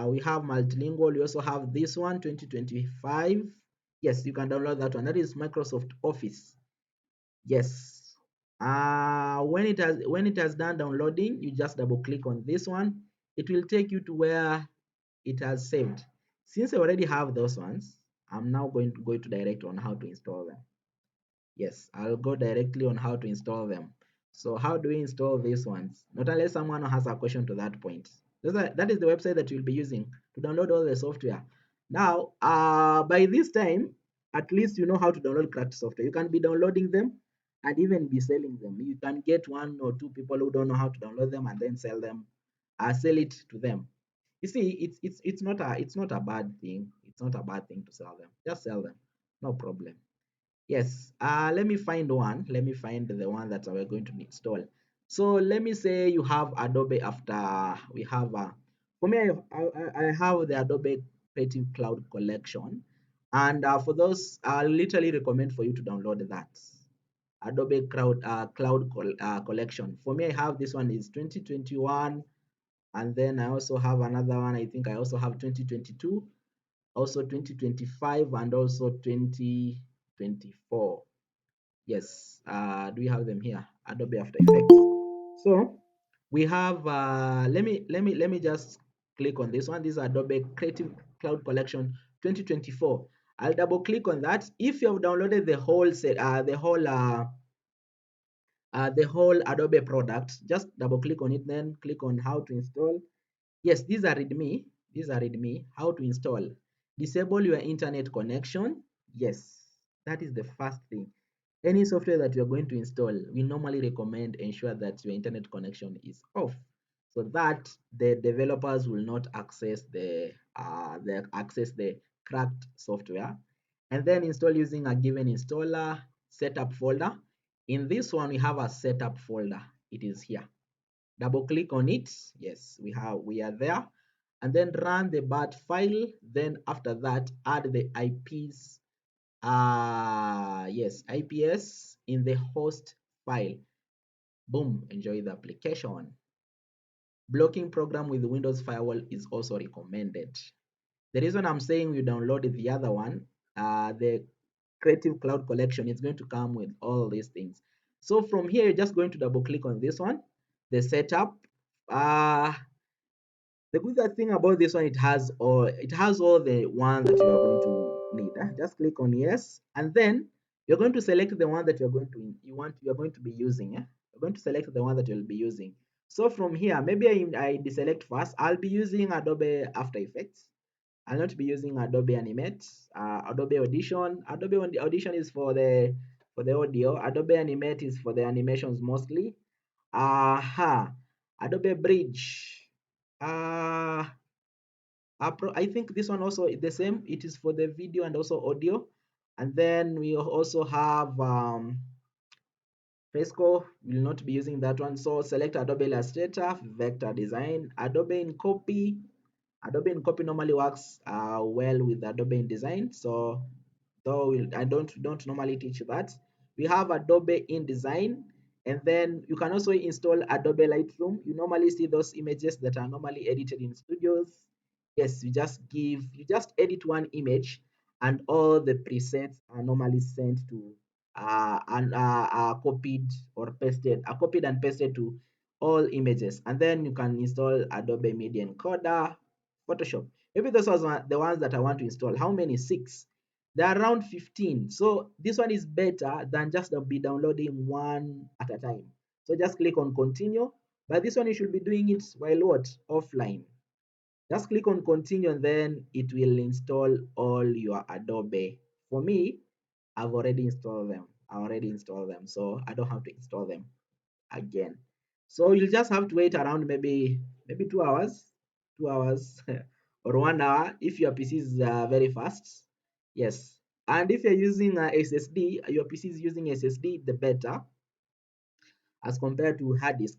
We have multilingual. We also have this one, 2025. Yes, you can download that one. That is Microsoft Office. Yes. When it has done downloading, you just double click on this one. It will take you to where it has saved. Since I already have those ones, I'm now going to go to direct on how to install them. Yes, I'll go directly on how to install them. So how do we install these ones? Not unless someone has a question to that point. That is the website that you'll be using to download all the software. Now, by this time, at least you know how to download cracked software. You can be downloading them and even be selling them. You can get one or two people who don't know how to download them and then sell them, sell it to them. You see, it's not a bad thing. It's not a bad thing to sell them. Just sell them, no problem. Yes, let me find one. Let me find the one that we're going to install. So let me say you have Adobe After. We have, for me, I have the Adobe Creative Cloud Collection. And for those, I literally recommend for you to download that. Adobe Collection. For me, I have this one is 2021. And then I also have another one. I think I also have 2022, also 2025, and also 2024. Yes, do we have them here? Adobe After Effects. So we have let me just click on this one. This is Adobe Creative Cloud Collection 2024. I'll double click on that. If you have downloaded the whole set, the whole Adobe product, just double click on it, then click on how to install. Yes, these are readme. These are readme. How to install? Disable your internet connection. Yes, that is the first thing. Any software that you're going to install, we normally recommend ensure that your internet connection is off, so that the developers will not access the cracked software. And then install using a given installer setup folder. In this one, we have a setup folder. It is here. Double click on it. Yes, we are there. And then run the bat file. Then after that, add the IPs. Yes, IPS in the host file. Boom, enjoy the application. Blocking program with Windows Firewall is also recommended. The reason I'm saying we downloaded the other one, the Creative Cloud Collection, is going to come with all these things. So from here, you're just going to double click on this one, the setup. The good thing about this one, it has all the one that you are going to need. Just click on yes, and then you're going to select the one that you're going to be using. You're going to select the one that you'll be using. So from here, maybe I deselect first. I'll be using Adobe After Effects. I'll not be using Adobe Animate, Adobe Audition. Adobe Audition is for the audio. Adobe Animate is for the animations mostly. Adobe Bridge. Uh, I think this one also is the same. It is for the video and also audio. And then we also have Fresco. Will not be using that one. So select Adobe Illustrator, Vector Design, Adobe InCopy. Adobe InCopy normally works well with Adobe InDesign. So though I don't normally teach that. We have Adobe InDesign, and then you can also install Adobe Lightroom. You normally see those images that are normally edited in studios. Yes, you just edit one image, and all the presets are normally sent to and copied and pasted to all images, and then you can install Adobe Media Encoder, Photoshop. Maybe those are the ones that I want to install. How many? 6. There are around 15. So this one is better than just be downloading one at a time. So just click on continue. But this one you should be doing it while what? Offline. Just click on continue and then it will install all your Adobe. For me, I've already installed them. I already installed them, so I don't have to install them again. So you'll just have to wait around maybe 2 hours, 2 hours or 1 hour if your PC is very fast. Yes, and if you're using SSD, your PC is using SSD, the better as compared to hard disk.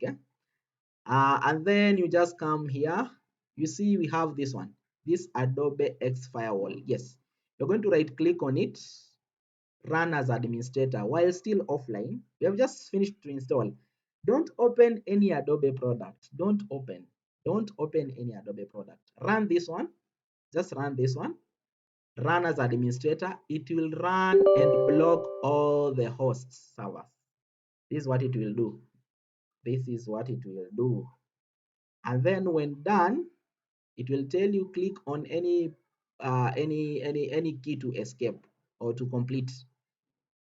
And then you just come here. You see we have this one, this Adobe X Firewall. Yes, you're going to right click on it, run as administrator while still offline. We have just finished to install. Don't open any Adobe product. Don't open any Adobe product. Run this one. Just run this one. Run as administrator. It will run and block all the host servers. This is what it will do. This is what it will do. And then when done, it will tell you click on any key to escape or to complete.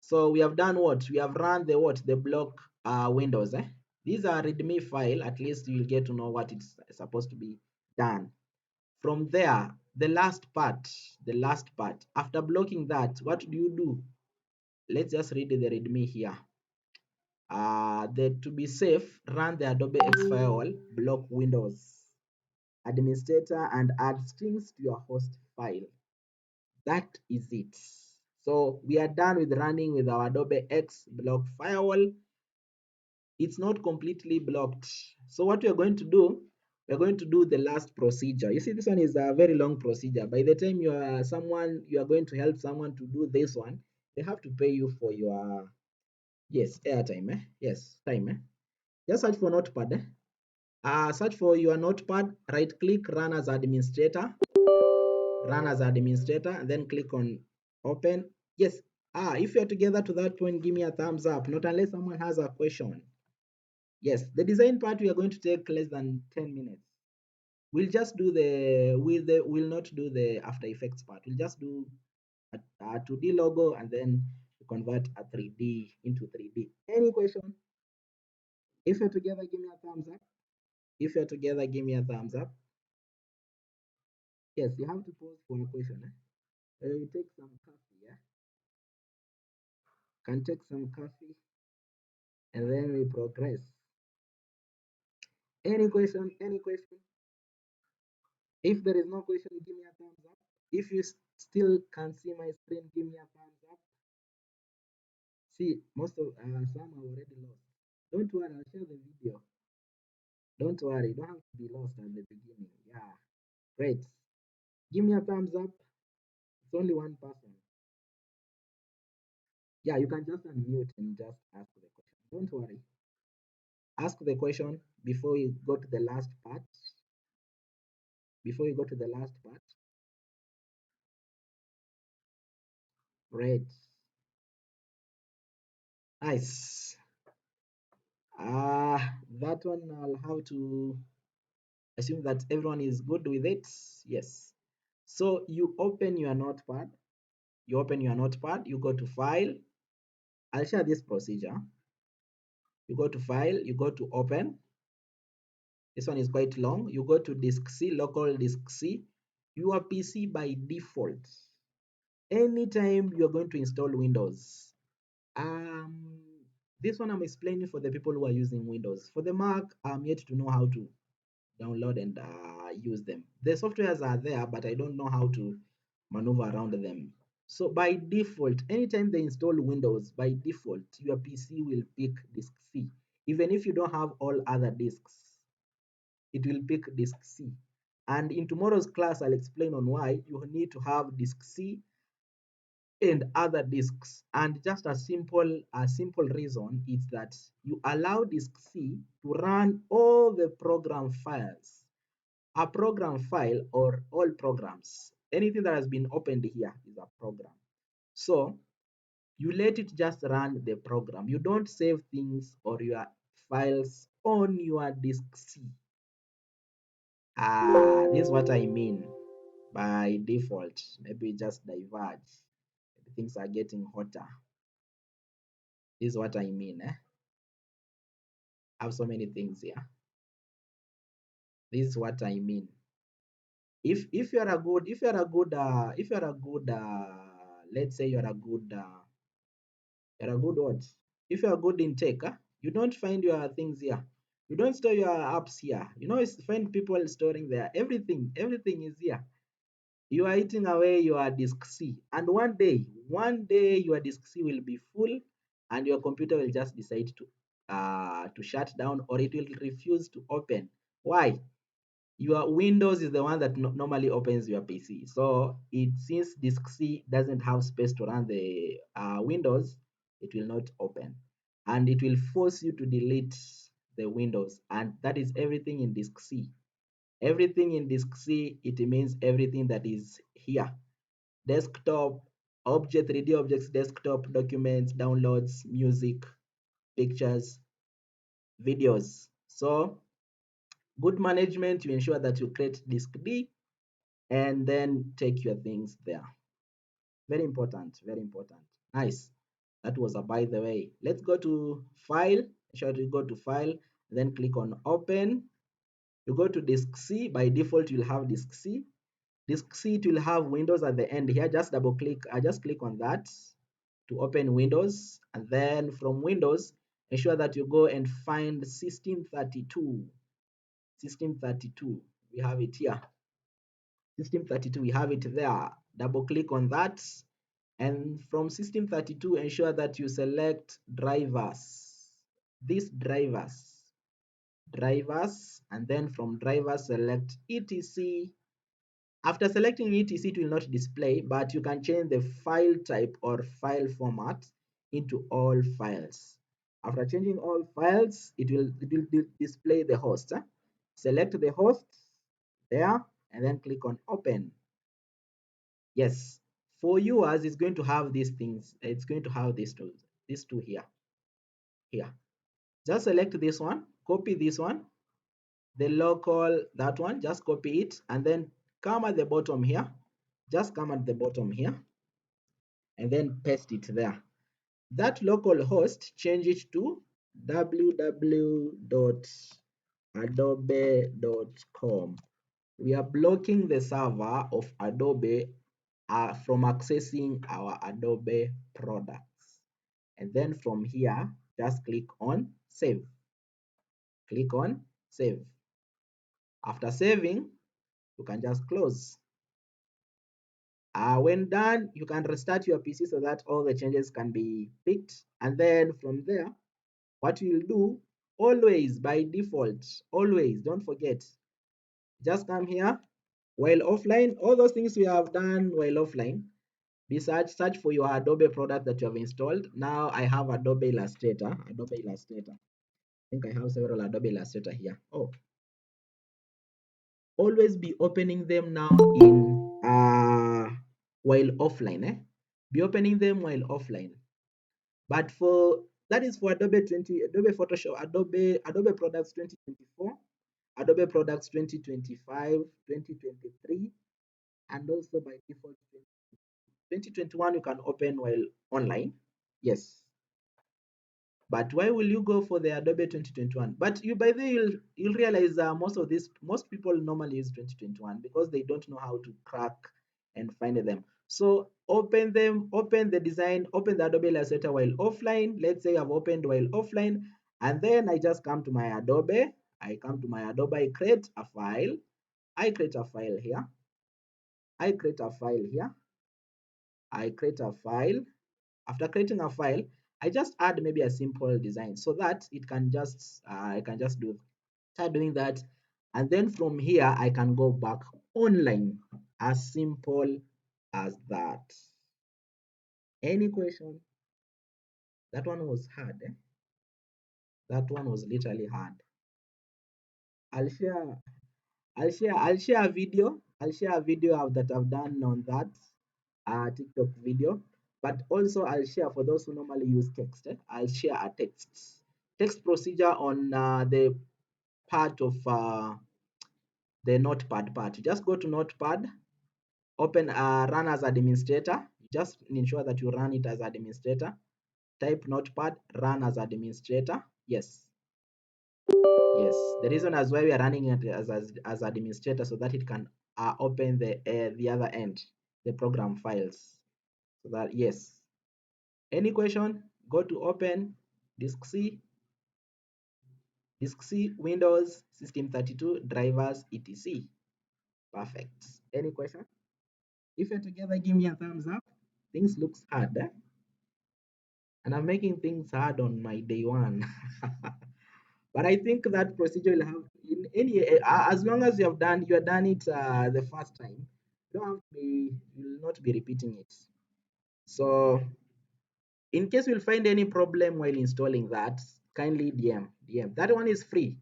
So we have done what? We have run the what? The block windows. These are readme file. At least you'll get to know what it's supposed to be done. From there, the last part. After blocking that, what do you do? Let's just read the readme here. To be safe, run the Adobe X Firewall, block Windows administrator, and add strings to your host file. That is it. So we are done with running with our Adobe X block firewall. It's not completely blocked. So what we are going to do, we're going to do the last procedure. You see, this one is a very long procedure. By the time you are going to help someone to do this one, they have to pay you for your, yes, airtime. Yes, time. Just search for Notepad. Search for your Notepad. Right click, run as administrator, and then click on open. Yes. If you're together to that point, give me a thumbs up. Not unless someone has a question. Yes, the design part we are going to take less than 10 minutes. We'll just do we'll not do the After Effects part. We'll just do a 2D logo and then convert a 3D into 3D. Any question? If you're together, give me a thumbs up. If you're together, give me a thumbs up. Yes, you have to pause for a question. You take some coffee, yeah? Can take some coffee and then we progress. Any question? Any question? If there is no question, give me a thumbs up. If you still can see my screen, give me a thumbs up. See, most of some are already lost. Don't worry, I'll share the video. Don't worry, you don't have to be lost at the beginning. Yeah, great. Give me a thumbs up. It's only one person. Yeah, you can just unmute and just ask the question. Don't worry. Ask the question before you go to the last part. Before you go to the last part. Great. Nice. That one I'll have to assume that everyone is good with it. Yes. So you open your notepad. You open your notepad. You go to file. I'll share this procedure. You go to file. You go to open. This one is quite long. You go to disk C, local disk C. Your PC by default. Anytime you are going to install Windows. Um, this one I'm explaining for the people who are using Windows. For the Mac, I'm yet to know how to download and use them. The softwares are there, but I don't know how to maneuver around them. So by default, anytime they install Windows, by default, your PC will pick disk C. Even if you don't have all other disks, it will pick disk C. And in tomorrow's class, I'll explain on why you need to have disk C and other disks. And just a simple reason is that you allow disk C to run all the program files. A program file or all programs, anything that has been opened here is a program. So you let it just run the program. You don't save things or your files on your disk C. This is what I mean by default. Maybe just diverge. Things are getting hotter. This is what I mean. I have so many things here. This is what I mean. If you're a good if you're a good if you're a good let's say you're a good what? If you're good in tech, you don't find your things here. You don't store your apps here. You know, it's find people storing there. Everything is here. You are eating away your disk C, and one day your disk C will be full, and your computer will just decide to shut down, or it will refuse to open. Why? Your Windows is the one that normally opens your PC. So it since disk C doesn't have space to run the Windows, it will not open, and it will force you to delete the Windows, and that is everything in disk C. Everything in disk C, it means everything that is here. Desktop, object, 3D objects, desktop, documents, downloads, music, pictures, videos. So good management, you ensure that you create disk D and then take your things there. Very important, very important. Nice. That was a by the way. Let's go to file. Ensure to go to file, then click on open. You go to disk C. By default, you'll have disk C. Disk C, it will have Windows at the end here. Just double click, I just click on that to open Windows. And then from Windows, ensure that you go and find System32. System32, we have it here. System32, we have it there. Double click on that. And from System32, ensure that you select drivers. These drivers, and then from drivers, select etc. After selecting etc, it will not display, but you can change the file type or file format into all files. After changing all files, it will display the host. Select the host there and then click on open. Yes, for yours, it's going to have these things. It's going to have these two here. Just select this one, copy this one, the local, that one, just copy it, and then come at the bottom here. Just come at the bottom here and then paste it there. That local host, change it to www.adobe.com. We are blocking the server of Adobe from accessing our Adobe products. And then from here, just click on save. Click on save. After saving, you can just close. When done, you can restart your PC so that all the changes can be picked. And then from there, what you'll do, always by default, always, don't forget, just come here while offline. All those things we have done while offline, search for your Adobe product that you have installed. Now I have Adobe Illustrator. I think I have several Adobe Illustrator here. Oh, always be opening them now in while offline. Be opening them while offline. But for that is for Adobe Photoshop, Adobe Products 2024, Adobe Products 2025, 2023, and also by default 2021 you can open while online. Yes. But why will you go for the Adobe 2021? But you by then you'll realize most people normally use 2021 because they don't know how to crack and find them. So open them, open the design, open the Adobe Illustrator while offline. Let's say I've opened while offline, and then I just come to my Adobe. I come to my Adobe, I create a file. I create a file here. I create a file here. I create a file. After creating a file, I just add maybe a simple design so that it can just I can just start doing that, and then from here I can go back online. As simple as that. Any question? That one was hard. That one was literally hard. I'll share. I'll share a video. I'll share a video that I've done on that TikTok video. But also I'll share for those who normally use text. I'll share a text procedure on the part of the notepad part. You just go to notepad, open run as administrator. Just ensure that you run it as administrator. Type notepad, run as administrator. Yes. Yes. The reason as why we are running it as administrator so that it can open the other end, the program files. So that yes. Any question? Go to open disk C, Windows, System32, drivers, etc. Perfect. Any question? If you're together, give me a thumbs up. Things looks hard, eh? And I'm making things hard on my day one. But I think that procedure will have in any as long as you have done it the first time, you don't have to be you will not be repeating it. So in case you'll find any problem while installing that, kindly DM. That one is free.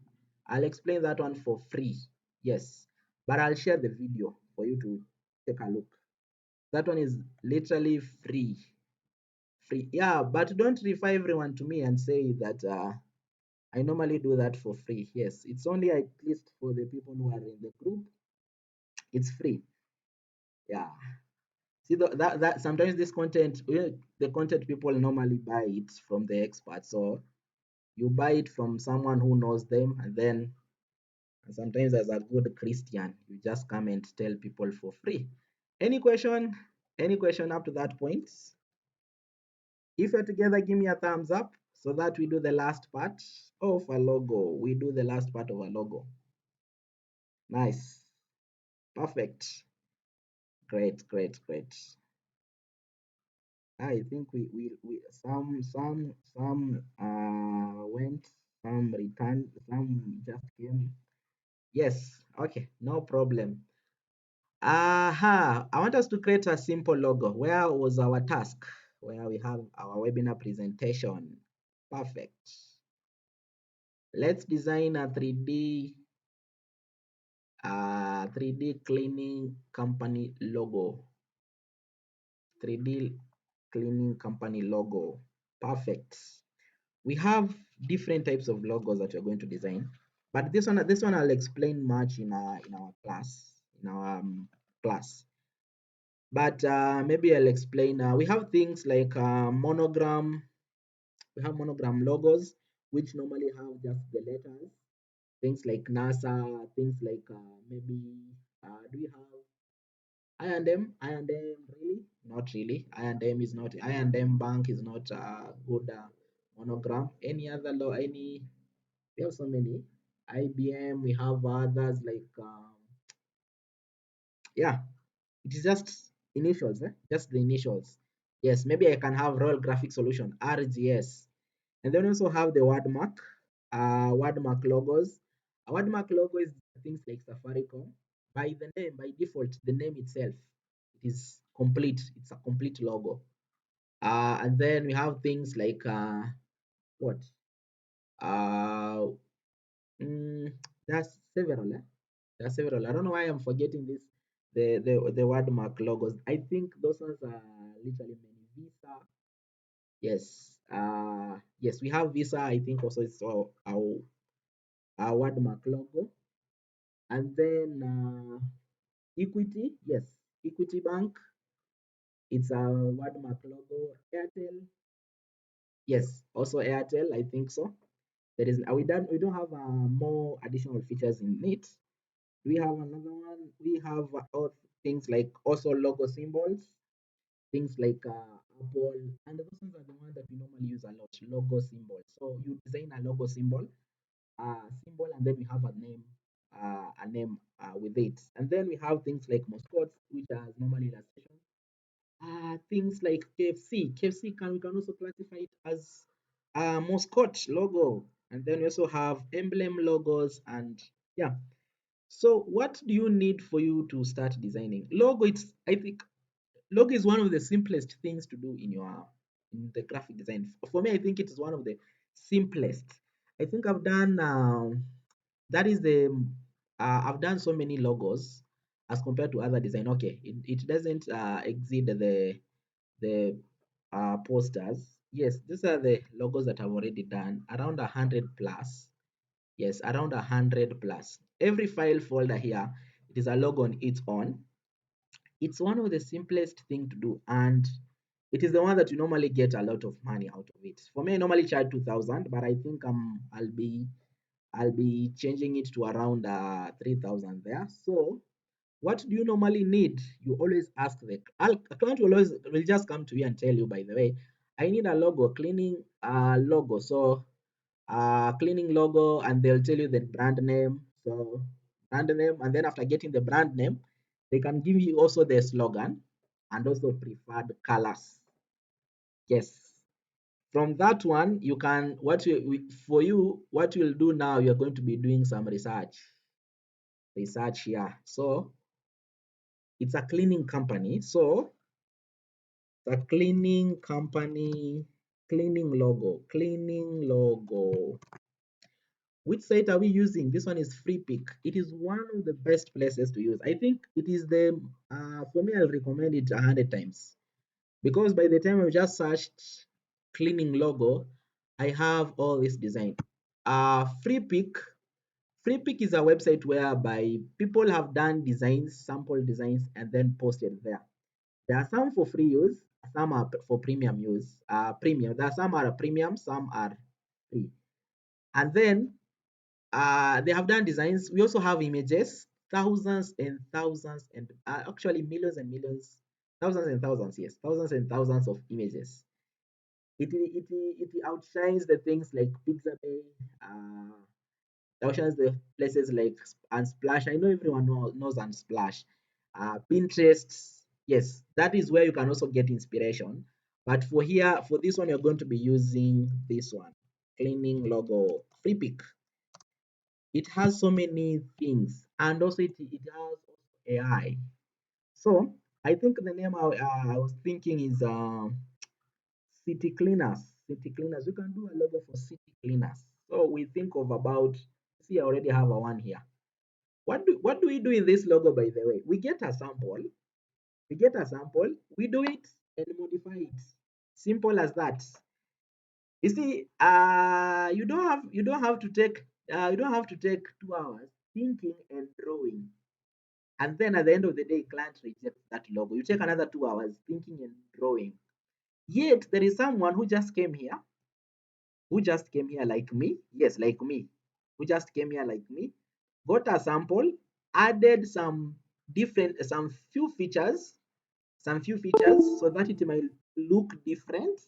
I'll explain that one for free. Yes, but I'll share the video for you to take a look. That one is literally free. Free. Yeah, but don't refer everyone to me and say that I normally do that for free. Yes, it's only at least for the people who are in the group. It's free. Yeah. See that sometimes this content, the content people normally buy it from the experts. So you buy it from someone who knows them, and then sometimes as a good Christian, you just come and tell people for free. Any question? Any question up to that point? If you're together, give me a thumbs up so that we do the last part of a logo. We do the last part of a logo. Nice. Perfect. Great. I think we some went, some returned, some just came. Yes, okay, no problem. Aha, I want us to create a simple logo. Where was our task? Where we have our webinar presentation. Perfect. Let's design a 3D cleaning company logo. 3D cleaning company logo. Perfect. We have different types of logos that we're going to design, but this one I'll explain much in our class. But maybe I'll explain. We have things like monogram. We have monogram logos, which normally have just the letters. Things like NASA. Things like maybe. Do we have I&M? I&M really? Not really. I&M is not. I&M Bank is not a good monogram. Any other law? Any? We have so many. IBM. We have others like yeah. It is just initials, just the initials. Yes, maybe I can have Royal Graphic Solution, RGS. And then we also have the word mark logos. A word mark logo is things like Safaricom. By the name, by default, the name itself, it is complete. It's a complete logo. And then we have things like what? Uh, mm, there's several. There are several. I don't know why I'm forgetting this. The word mark logos. I think those ones are literally many. Visa. Yes. Yes, we have Visa. I think also it's our word mark logo. And then Equity. Yes, Equity Bank. It's a word mark logo. Airtel. Yes, also Airtel. I think so. There is we don't have more additional features in it. We have another one. We have all things like also logo symbols, things like Apple, and those ones are the ones that we normally use a lot. Logo symbols. So you design a logo symbol, and then we have a name with it. And then we have things like mascots, which are normally illustrations. Things like KFC. KFC we can also classify it as a mascot logo, and then we also have emblem logos, and yeah. So what do you need for you to start designing logo? I think logo is one of the simplest things to do in the graphic design. For me, I think it is one of the simplest. I think I've done that is the I've done so many logos as compared to other design. Okay, it doesn't exceed the posters. Yes, these are the logos that I've already done, around 100 plus. Yes, around 100 plus. Every file folder here, it is a logo on its own. It's one of the simplest thing to do, and it is the one that you normally get a lot of money out of it. For me, I normally charge 2,000, but I think I'll be changing it to around 3,000 there. So what do you normally need? You always ask a client will just come to you and tell you, by the way, I need a logo, cleaning logo. So cleaning logo, and they'll tell you the brand name. So brand name, and then after getting the brand name, they can give you also the slogan and also preferred colors. Yes. From that one, you can for you what you'll do now. You're going to be doing some research here. So it's a cleaning company. So the cleaning company, cleaning logo. Which site are we using? This one is free pick. It is one of the best places to use. I think it is the for me, I'll recommend it 100 times, because by the time I just searched cleaning logo, I have all this design. Free pick. Free pick is a website whereby people have done designs, sample designs, and then posted there. There are some for free use, some are for premium use. Premium. There are some are premium, some are free. And then they have done designs. We also have images, thousands and thousands, and actually millions and millions, thousands and thousands, yes, thousands and thousands of images. It outshines the things like Pixabay, outshines the places like Unsplash. I know everyone knows Unsplash. Pinterest, yes, that is where you can also get inspiration. But for here, for this one, you're going to be using this one, cleaning logo, free pick. It has so many things, and also it has AI. So I think the name I was thinking is city cleaners. City cleaners. We can do a logo for city cleaners. So we think of about, see, I already have a one here. What do we do in this logo, by the way? We get a sample, we do it and modify it. Simple as that. You see, you don't have to take 2 hours thinking and drawing. And then at the end of the day, client rejects that logo. You take another 2 hours thinking and drawing. Yet there is someone who just came here like me. Yes, like me. Who just came here like me, got a sample, added some few features so that it might look different,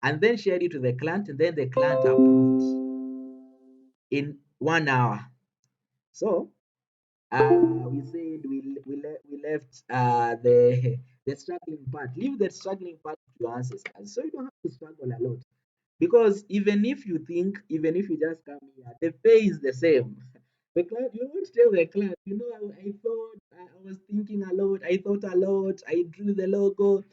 and then shared it to the client, and then the client approved in 1 hour. So we said we left the struggling part. Leave the struggling part to your ancestors, so you don't have to struggle a lot. Because even if you just come here, the pay is the same. The client, you won't tell the client, I thought I was thinking a lot, I thought a lot, I drew the logo.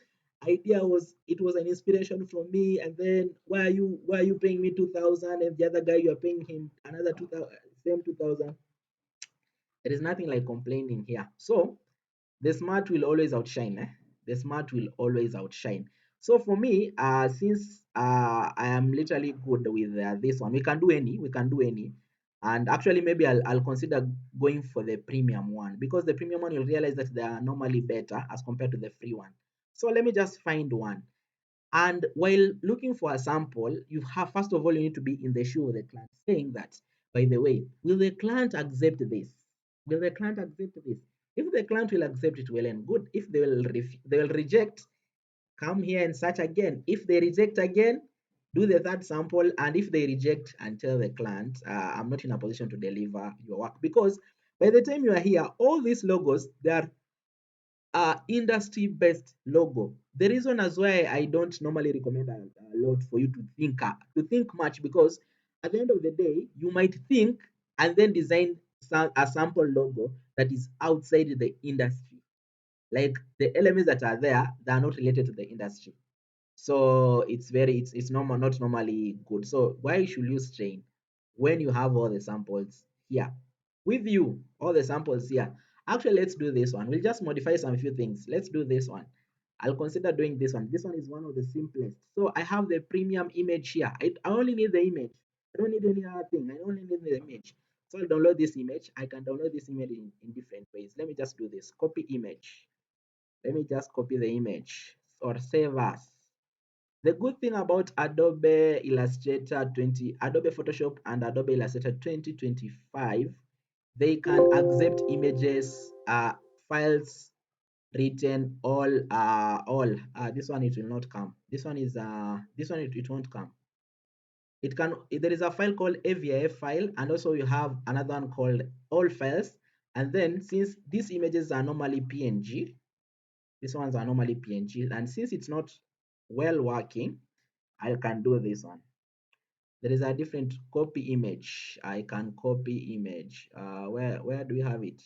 Idea was it was an inspiration from me, and then why are you paying me 2,000, and the other guy you are paying him another 2,000, same 2,000. There is nothing like complaining here. So the smart will always outshine. The smart will always outshine. So for me, since I am literally good with this one, we can do any. And actually, maybe I'll consider going for the premium one, because the premium one you'll realize that they are normally better as compared to the free one. So let me just find one. And while looking for a sample, you have first of all you need to be in the shoe of the client, saying that, by the way, will the client accept this? Will the client accept this? If the client will accept it, well and good. If they will reject, come here and search again. If they reject again, do the third sample. And if they reject, and tell the client, I'm not in a position to deliver your work, because by the time you are here, all these logos, they are industry based logo. The reason as why I don't normally recommend a lot for you to think much, because at the end of the day, you might think and then design a sample logo that is outside the industry. Like the elements that are there, they are not related to the industry. So it's normal, not normally good. So why should you strain when you have all the samples here with you? All the samples here. Actually, let's do this one. We'll just modify some few things. Let's do this one. I'll consider doing this one. This one is one of the simplest. So I have the premium image here. I only need the image. I don't need any other thing. I only need the image. So I'll download this image. I can download this image in different ways. Let me just do this. Copy image. Let me just copy the image or save as. The good thing about Adobe Illustrator 20, Adobe Photoshop and Adobe Illustrator 2025, they can accept images, files written all. This one it will not come. This one is this one it won't come. It can, there is a file called AVIF file, and also you have another one called all files. And then since these images are normally PNG, these ones are normally PNG, and since it's not well working, I can do this one. There is a different copy image. I can copy image. Where do we have it?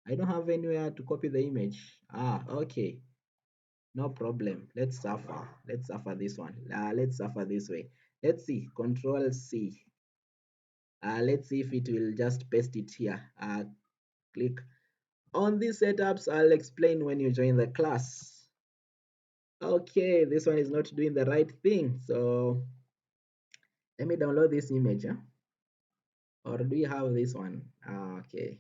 I don't have anywhere to copy the image. Okay, no problem. Let's suffer. Let's suffer this one. Let's suffer this way. Let's see. Control C. Let's see if it will just paste it here. Click on these setups. I'll explain when you join the class. Okay, this one is not doing the right thing. So let me download this image. Or do you have this one? Okay.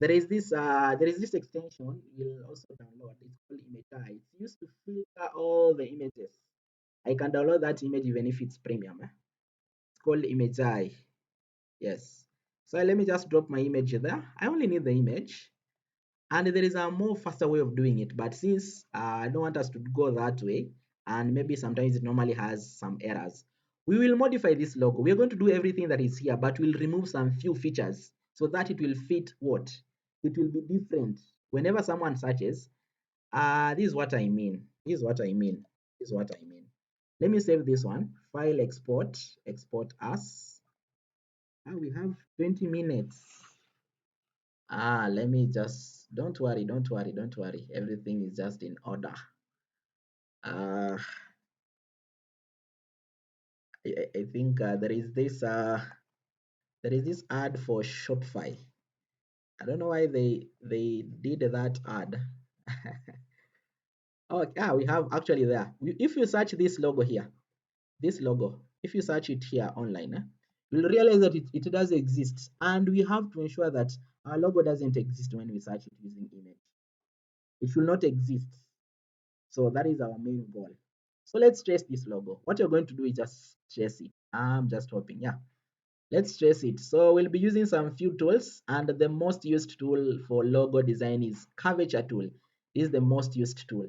There is this extension you'll also download. It's called Image. It's used to filter all the images. I can download that image even if it's premium. It's called Image. Yes. So let me just drop my image there. I only need the image. And there is a more faster way of doing it, but since I don't want us to go that way, and maybe sometimes it normally has some errors, we will modify this logo. We are going to do everything that is here, but we'll remove some few features so that it will fit what? It will be different. Whenever someone searches, this is what I mean. This is what I mean. This is what I mean. Let me save this one. File export, export as. We have 20 minutes. Let me just, don't worry, don't worry, don't worry. Everything is just in order. Uh, I think there is this ad for Shopify. I don't know why they did that ad. Oh, yeah, we have actually there. If you search this logo here, this logo, if you search it here online, you'll realize that it does exist, and we have to ensure that our logo doesn't exist when we search it using image. It should not exist. So that is our main goal. So let's trace this logo. What you're going to do is just trace it. I'm just hoping. Yeah, let's trace it. So we'll be using some few tools, and the most used tool for logo design is curvature tool. This is the most used tool.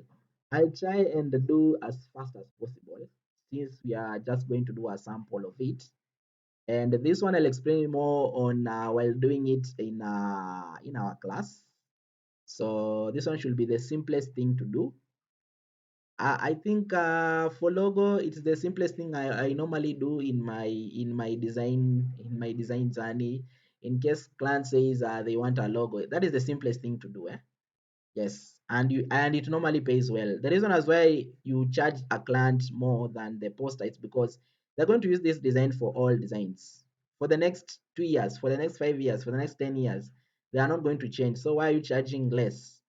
I'll try and do as fast as possible since we are just going to do a sample of it. And this one I'll explain more on while doing it in our class. So this one should be the simplest thing to do. I think for logo, it's the simplest thing I normally do in my design journey. In case client says they want a logo, that is the simplest thing to do. Yes, and it normally pays well. The reason as why you charge a client more than the poster is because they're going to use this design for all designs for the next 2 years, for the next 5 years, for the next 10 years. They are not going to change. So why are you charging less?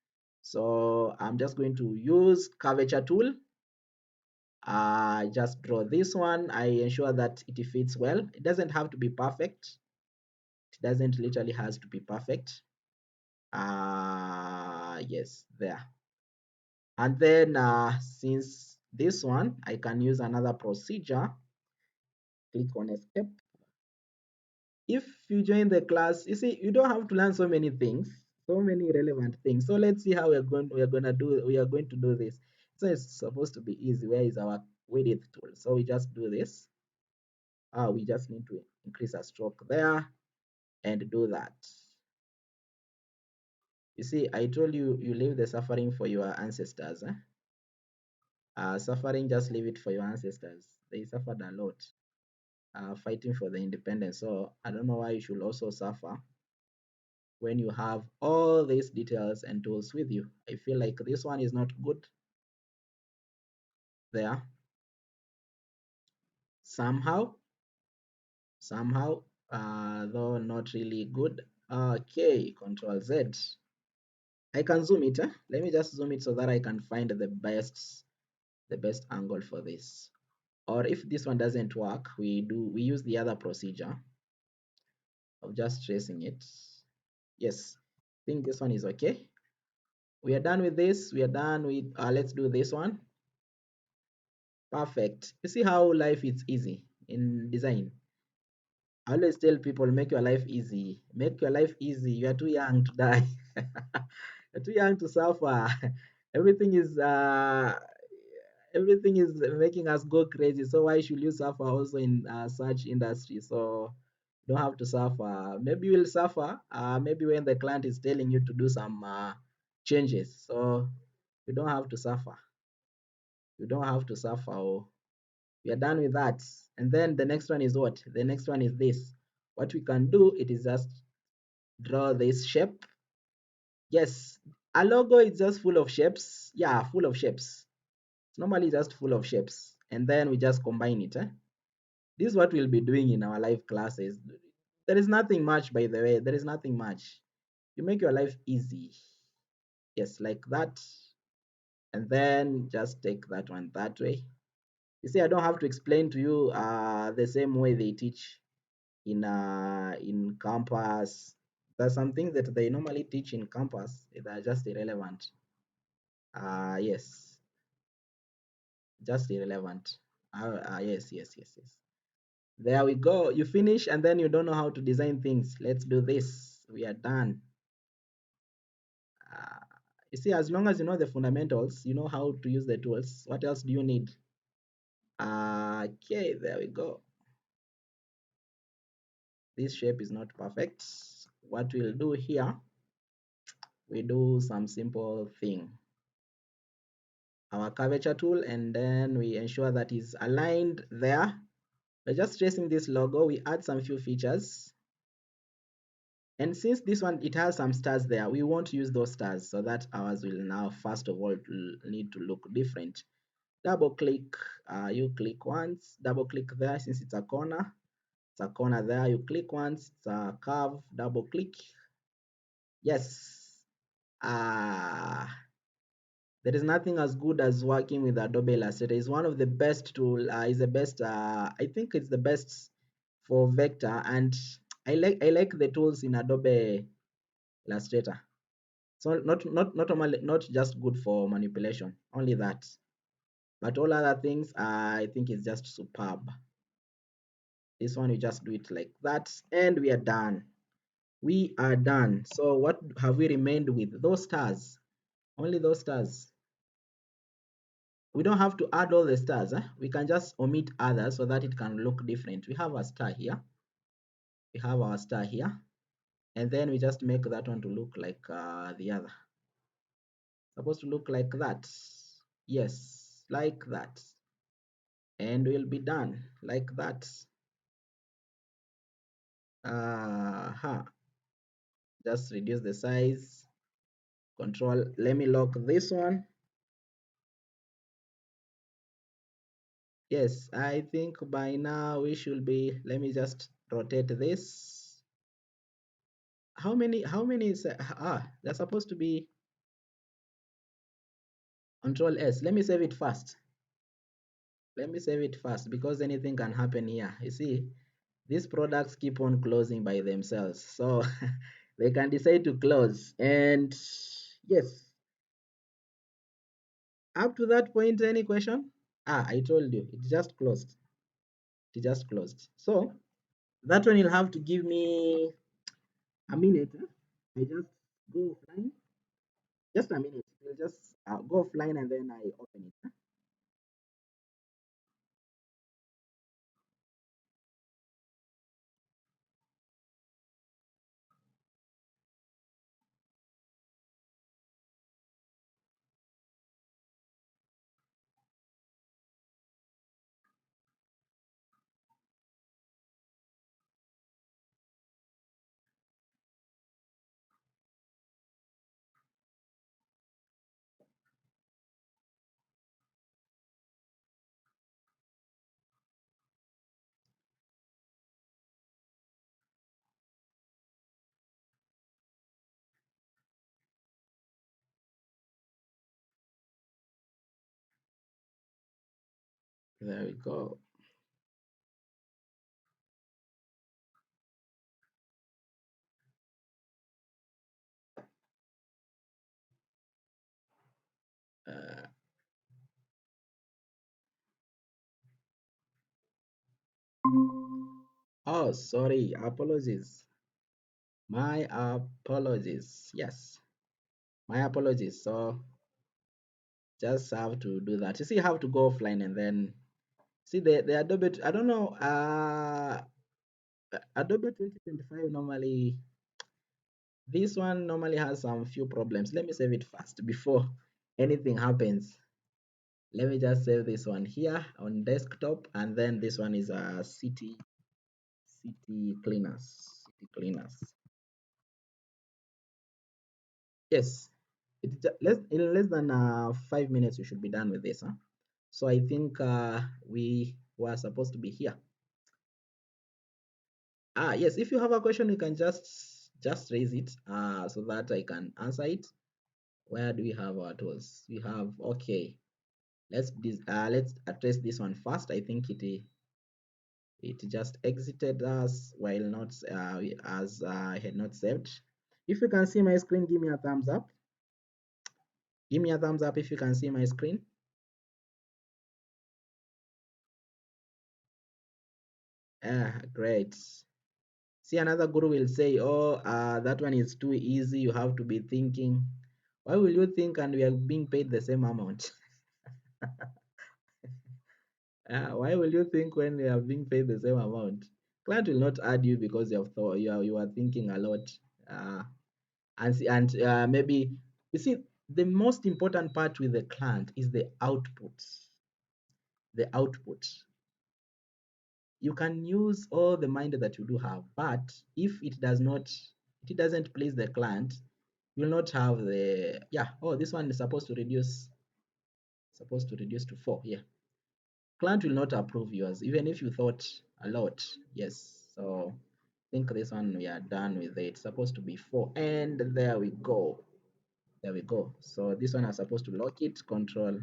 So I'm just going to use curvature tool. Just draw this one. I ensure that it fits well. It doesn't have to be perfect. It doesn't literally has to be perfect. Yes, there. And then since this one, I can use another procedure. Click on escape. If you join the class, you see, you don't have to learn so many things, so many relevant things. So let's see how we are going to do this. So it's supposed to be easy. Where is our width tool? So we just do this. We just need to increase a stroke there and do that. You see, I told you, you leave the suffering for your ancestors. Suffering, just leave it for your ancestors. They suffered a lot fighting for the independence. So I don't know why you should also suffer when you have all these details and tools with you. I feel like this one is not good there. Somehow, though not really good. Okay, Control Z. I can zoom it. Let me just zoom it so that I can find the best angle for this. Or if this one doesn't work, we use the other procedure of just tracing it. Yes, I think this one is okay. We are done with this. We are done with, let's do this one. Perfect. You see how life is easy in design. I always tell people, make your life easy. Make your life easy. You are too young to die. You're too young to suffer. Everything is everything is making us go crazy. So why should you suffer also in such industry? So you don't have to suffer. Maybe you will suffer. Maybe when the client is telling you to do some changes. So you don't have to suffer. You don't have to suffer. Oh, we are done with that. And then the next one is what? The next one is this. What we can do, it is just draw this shape. Yes, a logo is just full of shapes. Yeah, full of shapes. It's normally just full of shapes. And then we just combine it. This is what we'll be doing in our live classes. There is nothing much, by the way. There is nothing much. You make your life easy. Yes, like that. And then just take that one that way. You see, I don't have to explain to you the same way they teach in campus. There's some things that they normally teach in campus that are just irrelevant. Yes, just irrelevant. Yes, yes, yes, yes. There we go. You finish and then you don't know how to design things. Let's do this. We are done. Uh, you see, as long as you know the fundamentals, you know how to use the tools. What else do you need? Okay, there we go. This shape is not perfect. What we'll do here, we do some simple thing. Our curvature tool, and then we ensure that is aligned there. We're just tracing this logo. We add some few features. And since this one, it has some stars there, we won't use those stars, so that ours will now, first of all, need to look different. Double click, you click once, double click there since it's a corner. It's a corner there, you click once, it's a curve, double click. Yes. Uh, there is nothing as good as working with Adobe Illustrator. It's one of the best tool, is the best, I think it's the best for vector, and I like the tools in Adobe Illustrator. So not just good for manipulation, only that. But all other things, I think is just superb. This one, you just do it like that, and we are done. We are done. So what have we remained with? Those stars. Only those stars. We don't have to add all the stars. We can just omit others so that it can look different. We have a star here. We have our star here. And then we just make that one to look like the other. Supposed to look like that. Yes, like that. And we'll be done like that. Uh-huh. Just reduce the size. Control. Let me lock this one. Yes, I think by now we should be. Let me just rotate this. How many is they're supposed to be Control S. Let me save it first. Let me save it first because anything can happen here. You see, these products keep on closing by themselves. So they can decide to close. And yes, up to that point, any question? I told you, it just closed. It just closed. So that one you'll have to give me a minute. I just go offline. Just a minute. You'll just go offline and then I open it. There we go. Uh, oh, sorry. Apologies. My apologies. Yes, my apologies. So just have to do that. You see, you have to go offline and then see the Adobe. I don't know. Adobe 2025 normally, this one normally has some few problems. Let me save it first before anything happens. Let me just save this one here on desktop, and then this one is a city cleaners. City cleaners. Yes, in less than 5 minutes we should be done with this. Huh? So I think we were supposed to be here. Yes, if you have a question, you can just raise it so that I can answer it. Where do we have our tools? We have, okay. Let's address this one first. I think it just exited us while not as I had not saved. If you can see my screen, give me a thumbs up. Give me a thumbs up if you can see my screen. Great. See, another guru will say, oh, that one is too easy. You have to be thinking. Why will you think and we are being paid the same amount? Why will you think when we are being paid the same amount? Client will not add you because you have thought you are thinking a lot. Uh, and maybe you see the most important part with the client is the output. The output. You can use all the mind that you do have, but if it doesn't please the client, you'll not have the, yeah, oh, this one is supposed to reduce to 4. Yeah, client will not approve yours even if you thought a lot. Yes, so I think this one we are done with it. It's supposed to be 4, and there we go. There we go. So this one I'm supposed to lock it, control,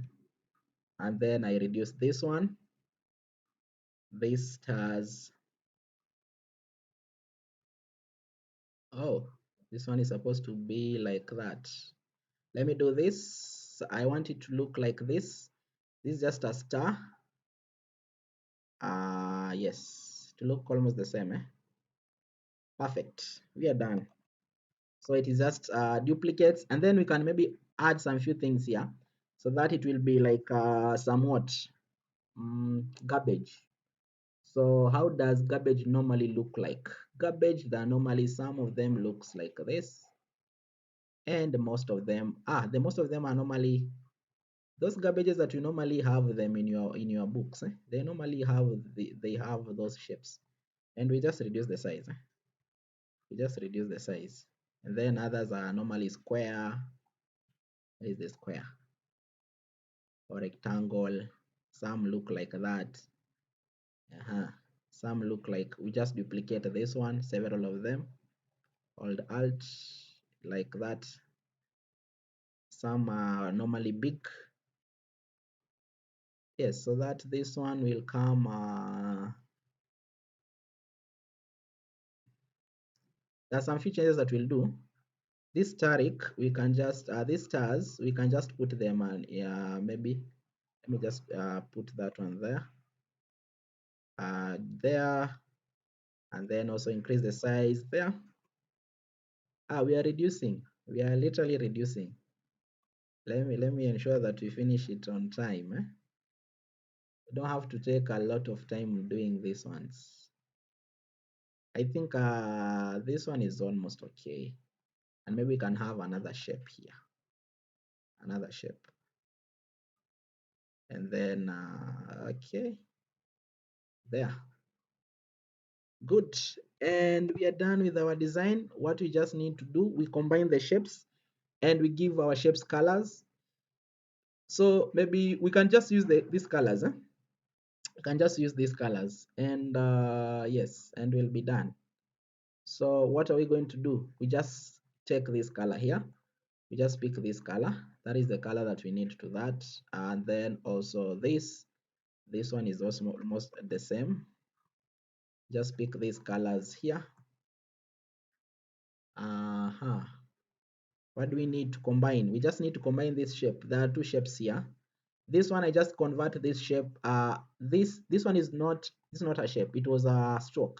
and then I reduce this one. This stars. Oh, this one is supposed to be like that. Let me do this. I want it to look like this. This is just a star. Yes, to look almost the same. Perfect. We are done. So it is just duplicates, and then we can maybe add some few things here so that it will be like somewhat garbage. So how does garbage normally look like? Garbage, that normally some of them looks like this, and most of them, the most of them are normally those garbages that you normally have them in your books. They normally have they have those shapes, and we just reduce the size. We just reduce the size, and then others are normally square. What is the square or rectangle? Some look like that. Some look like we just duplicate this one, several of them. Hold Alt like that. Some are normally big. Yes, so that this one will come. There are some features that we'll do. This Tariq, we can just these stars, we can just put them on. Maybe let me just put that one there, there, and then also increase the size there. We are reducing. We are literally reducing. Let me ensure that we finish it on time. We don't have to take a lot of time doing these ones. I think this one is almost okay. And maybe we can have another shape here. Another shape. And then, okay, there. Good. And we are done with our design. What we just need to do, we combine the shapes and we give our shapes colors. So maybe we can just use these colors. We can just use these colors, and yes, and we'll be done. So what are we going to do? We just take this color here. We just pick this color. That is the color that we need to that. And then also this. This one is also almost the same. Just pick these colors here. Uh-huh. What do we need to combine? We just need to combine this shape. There are two shapes here. This one I just convert this shape. This one is not a shape. It was a stroke.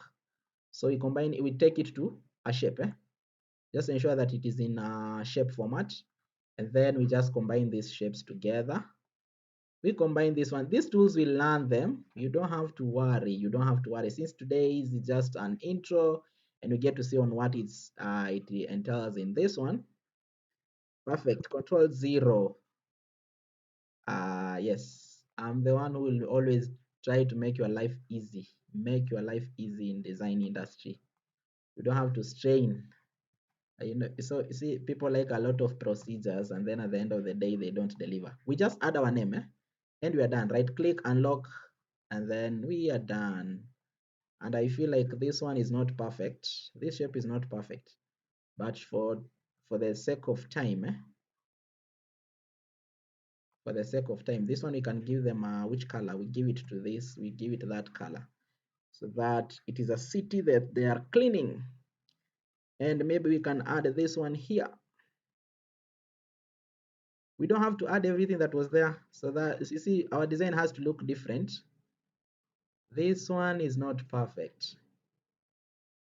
So we combine it, we take it to a shape. Just ensure that it is in a shape format, and then we just combine these shapes together. We combine this one. These tools will learn them. You don't have to worry. You don't have to worry. Since today is just an intro, and we get to see on what it entails in this one. Perfect. Control 0. Yes, I'm the one who will always try to make your life easy. Make your life easy in design industry. You don't have to strain. You know, so you see, people like a lot of procedures, and then at the end of the day, they don't deliver. We just add our name, and we are done. Right click, unlock, and then we are done. And I feel like this one is not perfect. This shape is not perfect, but for the sake of time, for the sake of time, this one we can give them which color? We give it to this. We give it that color, so that it is a city that they are cleaning. And maybe we can add this one here. We don't have to add everything that was there, so that you see our design has to look different. This one is not perfect.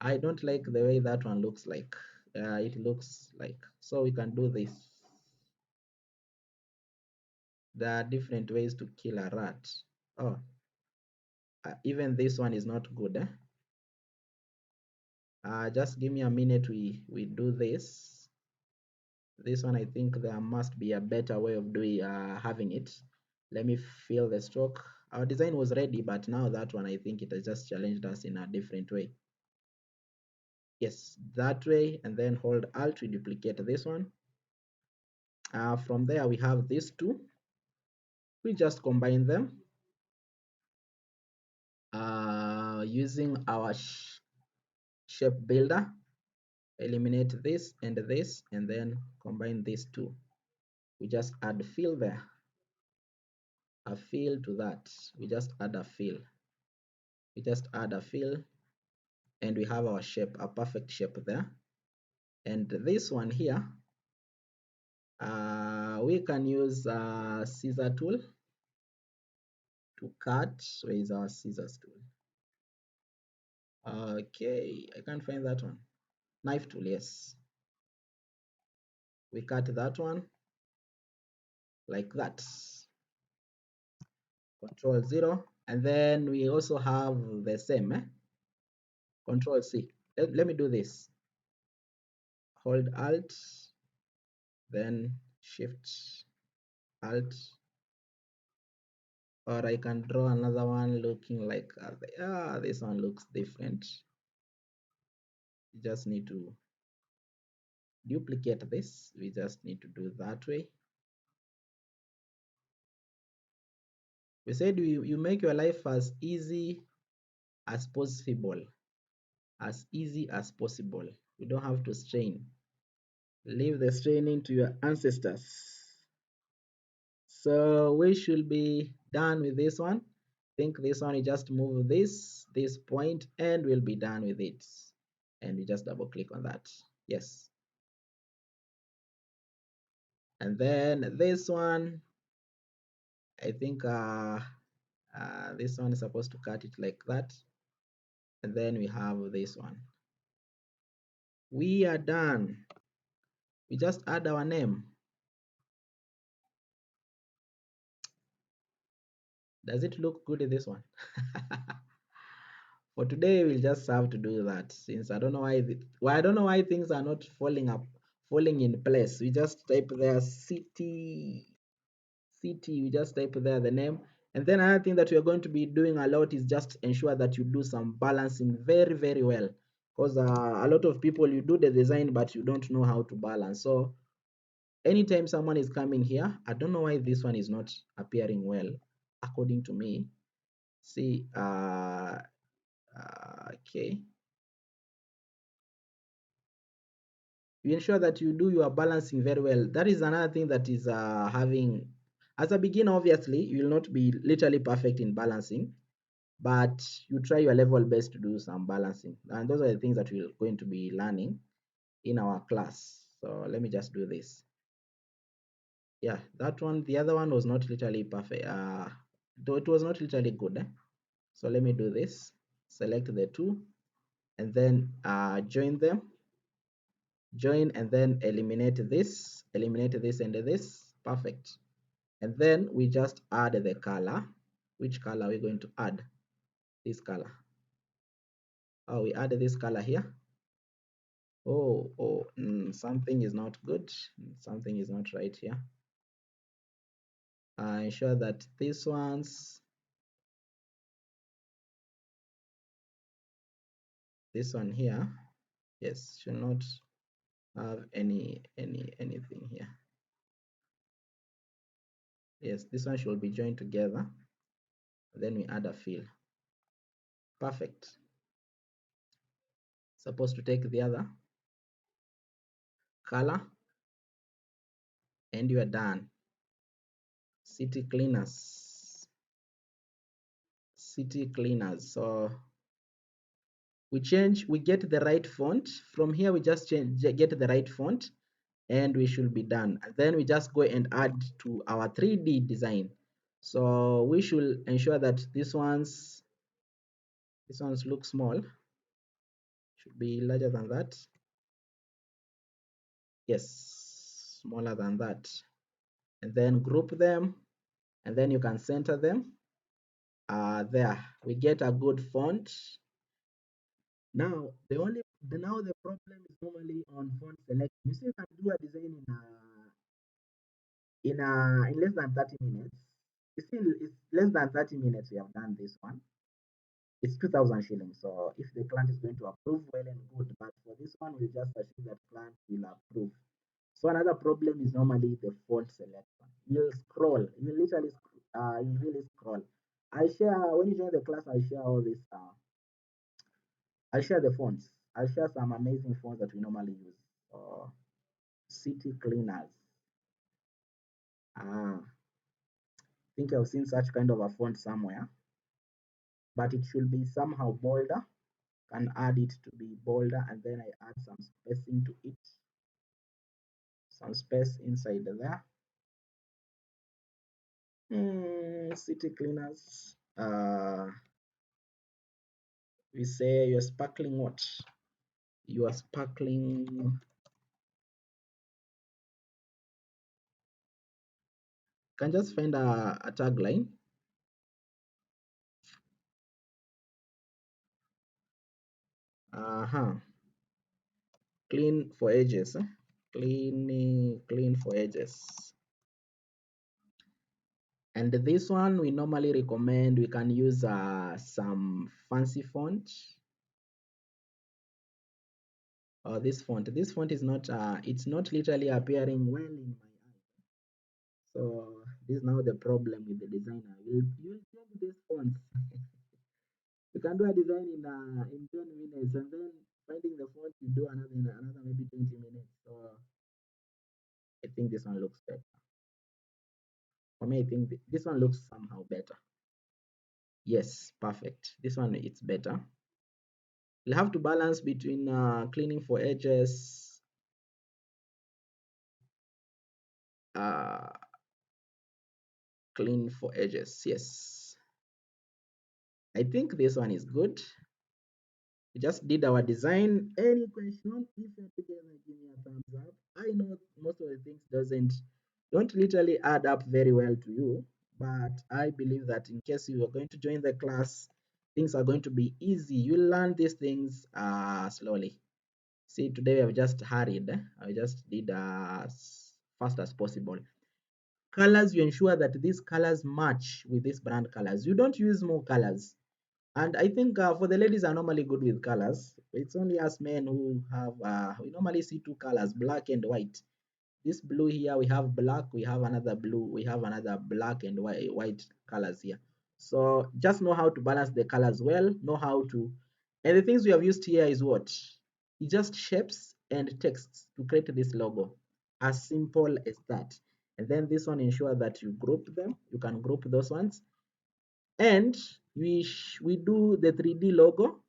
I don't like the way that one looks like. It looks like, so we can do this. There are different ways to kill a rat. Oh, even this one is not good. Just give me a minute. We do this. This one, I think there must be a better way of doing having it. Let me fill the stroke. Our design was ready, but now that one, I think it has just challenged us in a different way. Yes, that way, and then hold Alt to duplicate this one. From there, we have these two. We just combine them using our shape builder. Eliminate this, and then combine these two. We just add fill there, a fill to that. We just add a fill. We just add a fill, and we have our shape, a perfect shape there. And this one here, we can use a scissor tool to cut. Where is our scissors tool? Okay, I can't find that one. Knife tool, yes. We cut that one like that. Control 0. And then we also have the same. Control C. Let me do this. Hold Alt, then Shift Alt. Or I can draw another one looking like, this one looks different. You just need to duplicate this. We just need to do that way. We said you make your life as easy as possible. As easy as possible. You don't have to strain. Leave the straining to your ancestors. So we should be done with this one. I think this one, you just move this point, and we'll be done with it. And we just double click on that. Yes. And then this one, I think this one is supposed to cut it like that. And then we have this one. We are done. We just add our name. Does it look good in this one? For today, we'll just have to do that, since I don't know why I don't know why things are not falling in place. We just type there city. We just type there the name, and then another thing that we are going to be doing a lot is just ensure that you do some balancing very well, because a lot of people, you do the design but you don't know how to balance. So anytime someone is coming here, I don't know why this one is not appearing well according to me. See, okay, you ensure that you do your balancing very well. That is another thing that is having As a beginner, obviously, you will not be literally perfect in balancing, but you try your level best to do some balancing. And those are the things that we're going to be learning in our class. So let me just do this. Yeah, that one, the other one was not literally perfect. Though it was not literally good. So let me do this. Select the two and then join them. Join and then eliminate this and this. Perfect. And then we just add the color. Which color are we going to add? This color. Oh, we add this color here. Something is not good. Something is not right here. Ensure that this one here, yes, should not have anything here. Yes, this one should be joined together. Then we add a fill. Perfect. Supposed to take the other color and you are done. City cleaners. City cleaners. So we get the right font. From here, we just get the right font and we should be done. And then we just go and add to our 3D design. So we should ensure that this ones look small, should be larger than that. Yes, smaller than that. And then group them, and then you can center them. There, we get a good font. Now, the problem is normally on font selection. You see, you can do a design in less than 30 minutes. It's less than 30 minutes we have done this one. It's 2,000 shillings. So if the client is going to approve, well and good. But for this one, we just assume that client will approve. So another problem is normally the font selection. You'll scroll. You really scroll. I share when you join the class. I share all this. I share the fonts. I share some amazing fonts that we normally use. City cleaners. I think I've seen such kind of a font somewhere, but it should be somehow bolder. Can add it to be bolder, and then I add some spacing to it, some space inside there. City cleaners. We say you're sparkling what? You are sparkling. Can just find a tagline. Uh-huh. Clean for edges. Clean for edges. And this one we normally recommend we can use some fancy font. This font. This font is not it's not literally appearing well in my eye. So this is now the problem with the designer. You'll change this font. You can do a design in 10 minutes and then finding the font you do another maybe 20 minutes. So I think this one looks better. For me, I think this one looks somehow better. Yes, perfect. This one it's better. You'll have to balance between cleaning for edges, uh, clean for edges. Yes, I think this one is good. We just did our design. Any question? If you're together, give me a thumbs up. I know most of the things don't literally add up very well to you, but I believe that in case you are going to join the class, things are going to be easy. You'll learn these things slowly. See, today we have just hurried. I just did as fast as possible. Colors, you ensure that these colors match with these brand colors. You don't use more colors. And I think for the ladies are normally good with colors. It's only us men who have, we normally see two colors, black and white. This blue here, we have black, we have another blue, we have another black and white colors here. So just know how to balance the colors well, know how to, and the things we have used here is what? It's just shapes and texts to create this logo. As simple as that. And then this one, ensure that you group them. You can group those ones. And we do the 3D logo.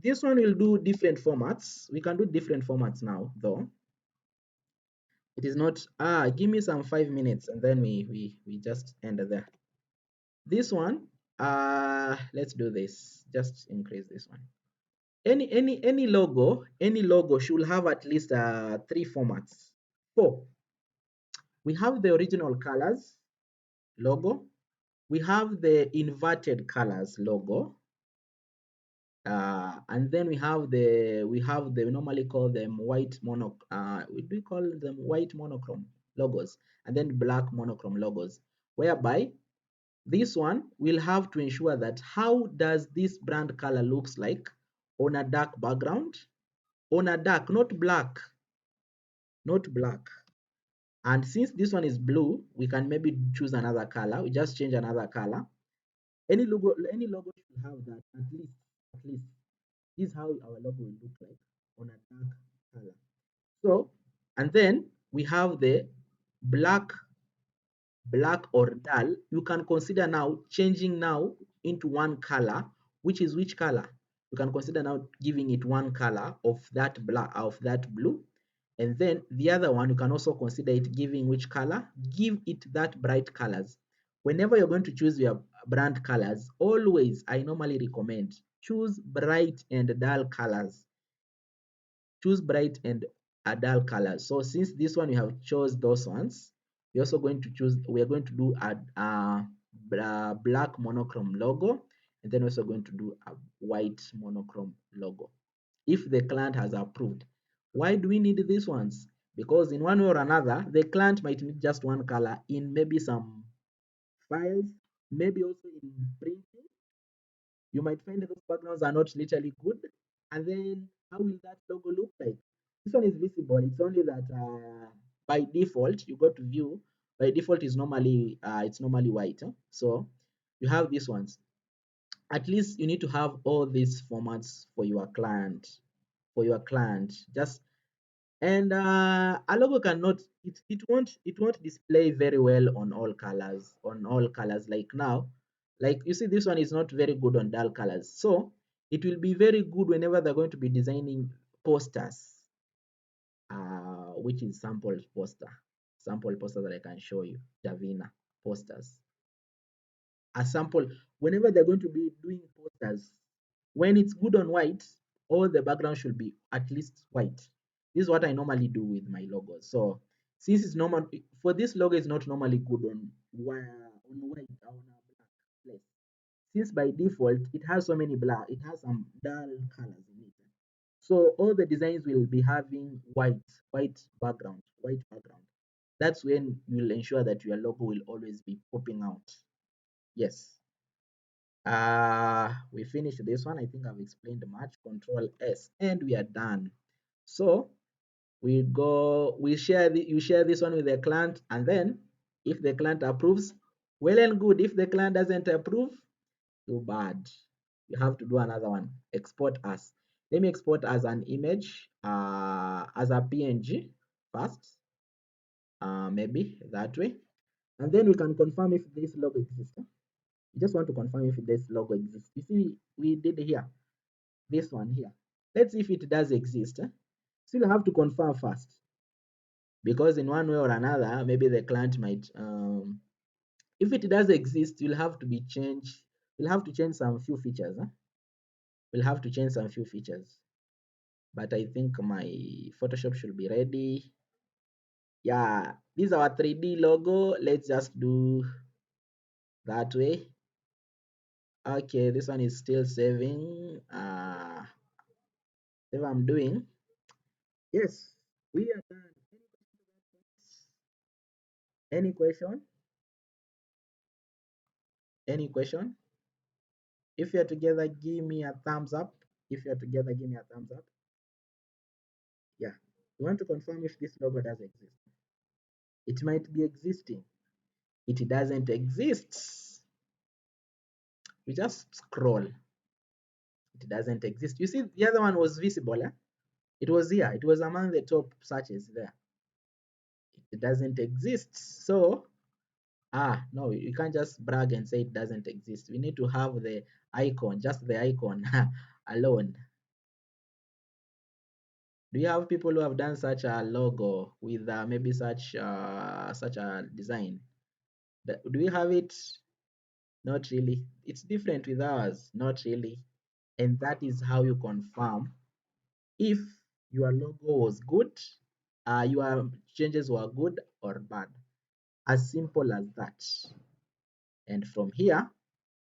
This one will do different formats. We can do different formats now, though. It is not, give me some 5 minutes and then we just end there. This one, let's do this. Just increase this one. Any logo should have at least 3 formats. Four. We have the original colors logo. We have the inverted colors logo. And then we normally call them we call them white monochrome logos, and then black monochrome logos, whereby this one will have to ensure that how does this brand color looks like on a dark background, on a dark, not black. And since this one is blue, we can maybe choose another color. We just change another color. Any logo should have that at least. This is how our logo will look like on a dark color. So, and then we have the black, black or dull. You can consider now changing now into one color, which is which color? You can consider now giving it one color of that black, of that blue. And then the other one, you can also consider it giving which color? Give it that bright colors. Whenever you're going to choose your brand colors, always, I normally recommend, choose bright and dull colors. Choose bright and dull colors. So since this one we have chose those ones, we are going to do a black monochrome logo, and then also going to do a white monochrome logo if the client has approved. Why do we need these ones? Because in one way or another, the client might need just one color in maybe some files, maybe also in printing. You might find that those backgrounds are not literally good. And then how will that logo look like? This one is visible. It's only that by default, you go to view. By default is normally it's normally white. So you have these ones. At least you need to have all these formats for your client. For your client, just and a logo cannot it won't display very well on all colors like now. Like you see, this one is not very good on dull colors, so it will be very good whenever they're going to be designing posters, which is sample poster that I can show you, Javina posters. A sample, whenever they're going to be doing posters, when it's good on white, all the background should be at least white. This is what I normally do with my logos. So since it's normal for this logo, is not normally good on white or on a black place. Since by default it has so many black, it has some dull colors in it. So all the designs will be having white background. That's when you'll ensure that your logo will always be popping out. Yes. We finished this one. I think I've explained much. Control S, and we are done. So you share this one with the client, and then if the client approves, well and good. If the client doesn't approve, too bad. You have to do another one. Export as. Let me export as an image, as a PNG first, maybe that way, and then we can confirm if this logo exists. You just want to confirm if this logo exists. You see, we did here, this one here. Let's see if it does exist. Still have to confirm first, because in one way or another, maybe the client might, if it does exist, We'll have to change some few features. We'll have to change some few features. But I think my Photoshop should be ready. Yeah, this is our 3D logo. Let's just do that way. Okay, this one is still saving. If I'm doing, yes, we are done. Any question? Any question? If you're together, give me a thumbs up. If you're together, give me a thumbs up. Yeah. You want to confirm if this logo does exist. It might be existing. It doesn't exist. We just scroll. It doesn't exist. You see, the other one was visible. Eh? It was here. It was among the top searches there. It doesn't exist. So, no, you can't just brag and say it doesn't exist. We need to have the icon, just the icon alone. Do you have people who have done such a logo with maybe such a design? Do you have it? Not really. It's different with ours. Not really. And that is how you confirm if your logo was good, your changes were good or bad. As simple as that. And from here,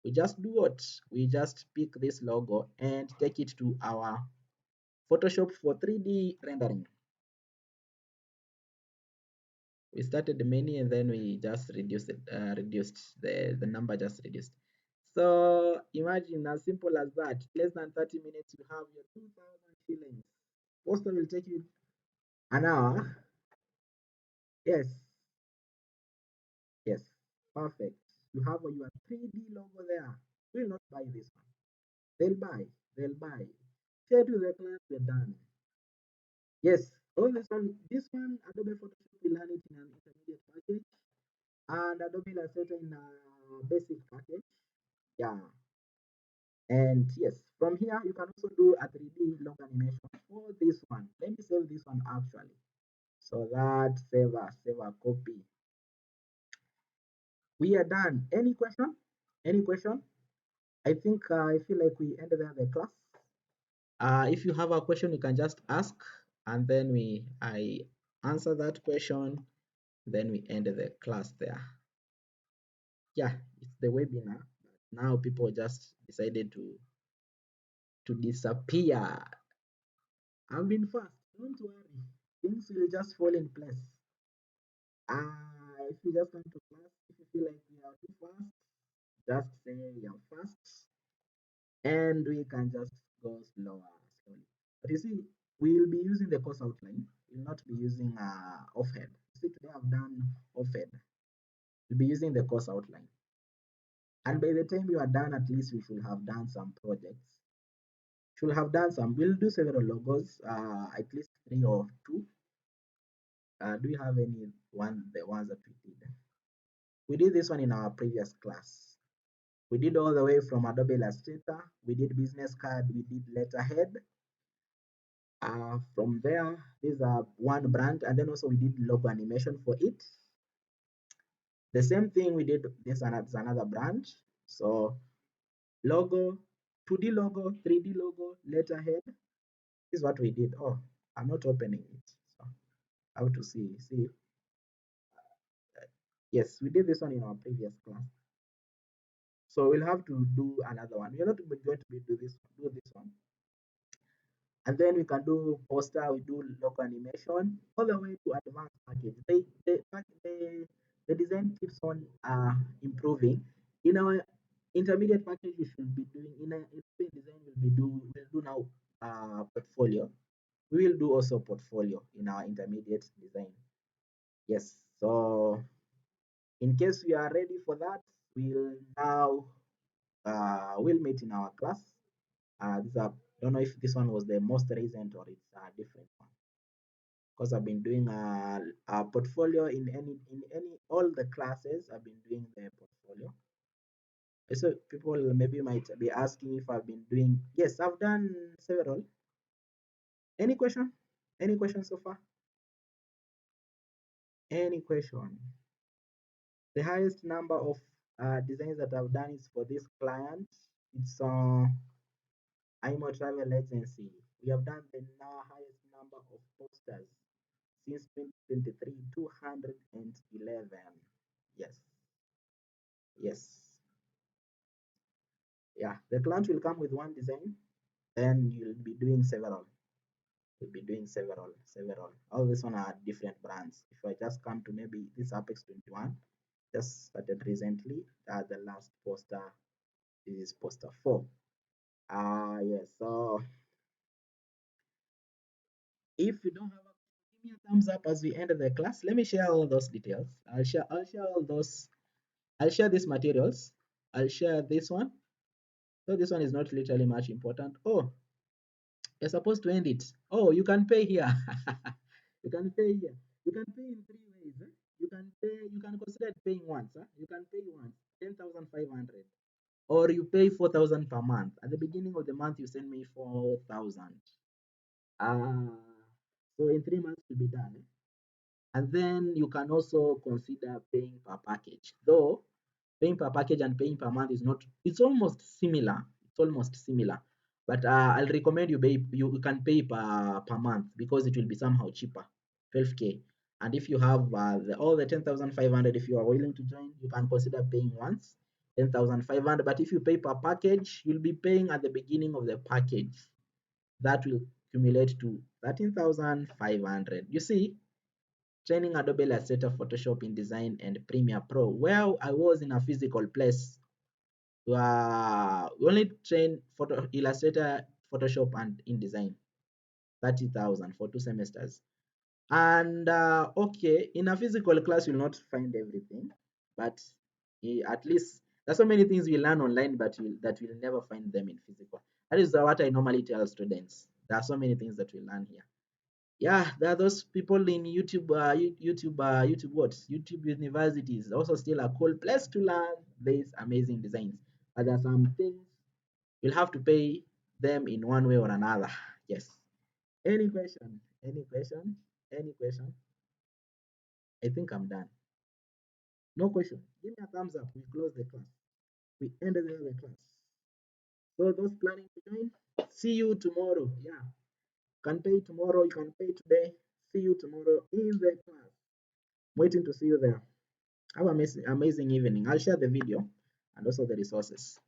we just do what? We just pick this logo and take it to our Photoshop for 3D rendering. We started the many and then we just reduced the number just reduced. So imagine as simple as that, less than 30 minutes, you have your 2,000 shillings. Poster will take you an hour. Yes, yes, perfect. You have your 3D logo there. Will not buy this one. They'll buy, they'll buy. Share to the client, we're done. Yes, all this one, Adobe Photoshop will learn it in an intermediate package, and Adobe Illustrator in a basic package. Yeah, and yes, from here you can also do a 3D log animation for this one. Let me save this one actually. So that save a copy. We are done. Any question? Any question? I think I feel like we ended there the class. If you have a question, you can just ask, and then I answer that question. Then we end the class there. Yeah, it's the webinar. Now people just decided to disappear. I've been fast. Don't worry. Things will just fall in place. If you just come to class, if you feel like we are too fast, just say you're fast, and we can just go slower, slowly. But you see, we'll be using the course outline. We'll not be using offhead. See, today I've done offhead. We'll be using the course outline. And by the time you are done, at least we should have done some projects. Should have done some. We'll do several logos, at least 3 or 2. Do you have any one? The ones that we did. We did this one in our previous class. We did all the way from Adobe Illustrator. We did business card. We did letterhead. From there, these are one brand, and then also we did logo animation for it. The same thing we did this and that's another brand. So logo, 2D logo, 3D logo, letterhead. This is what we did. Oh, I'm not opening it. So how to see? See, yes, we did this one in our previous class. So we'll have to do another one. We're not going to be do this one. And then we can do poster, we do logo animation, all the way to advanced package. The design keeps on improving. In our intermediate package, we should be doing in a design we'll do now portfolio. We will do also portfolio in our intermediate design. Yes. So in case we are ready for that, we'll now we'll meet in our class. Don't know if this one was the most recent or it's a different one. Because I've been doing a portfolio in any all the classes. I've been doing the portfolio. So people maybe might be asking if I've been doing. Yes, I've done several. Any question? Any question so far? Any question? The highest number of designs that I've done is for this client. It's IMO Travel Agency. We have done the now highest number of posters since 2023, 211. Yes, yes. Yeah, the client will come with one design, then you'll be doing several. You'll be doing several. All this one are different brands. If I just come to maybe this Apex 21, just started recently, the last poster is poster 4. Yes, so if you don't have a give me a thumbs up as we end the class. Let me share all those details. I'll share all those. I'll share these materials. I'll share this one. So this one is not literally much important. Oh, you're supposed to end it. Oh, you can pay here. You can pay here. You can pay in 3 ways. is you can consider paying once. You can pay once 10,500, or you pay 4,000 per month. At the beginning of the month, you send me 4,000. Uh, so in 3 months, will be done. And then you can also consider paying per package. Though paying per package and paying per month is not, it's almost similar. It's almost similar. But I'll recommend you can pay per month because it will be somehow cheaper, 12K. And if you have all the 10,500, if you are willing to join, you can consider paying once, 10,500. But if you pay per package, you'll be paying at the beginning of the package. That will accumulate to 13,500. You see, training Adobe Illustrator, Photoshop, InDesign, and Premiere Pro. Where I was in a physical place, we only train Illustrator, Photoshop, and InDesign. 30,000 for 2 semesters. And okay, in a physical class, you'll not find everything, but at least there's so many things we learn online, but we'll never find them in physical. That is what I normally tell students. There are so many things that we learn here. Yeah, there are those people in YouTube, YouTube what? YouTube universities. Also, still a cool place to learn these amazing designs. But there are some things you'll have to pay them in one way or another. Yes. Any question? Any question? Any question? I think I'm done. No question. Give me a thumbs up. We close the class. We ended the class. So those planning to join, see you tomorrow. Yeah. Can pay tomorrow. You can pay today. See you tomorrow in the class. Waiting to see you there. Have an amazing evening. I'll share the video and also the resources.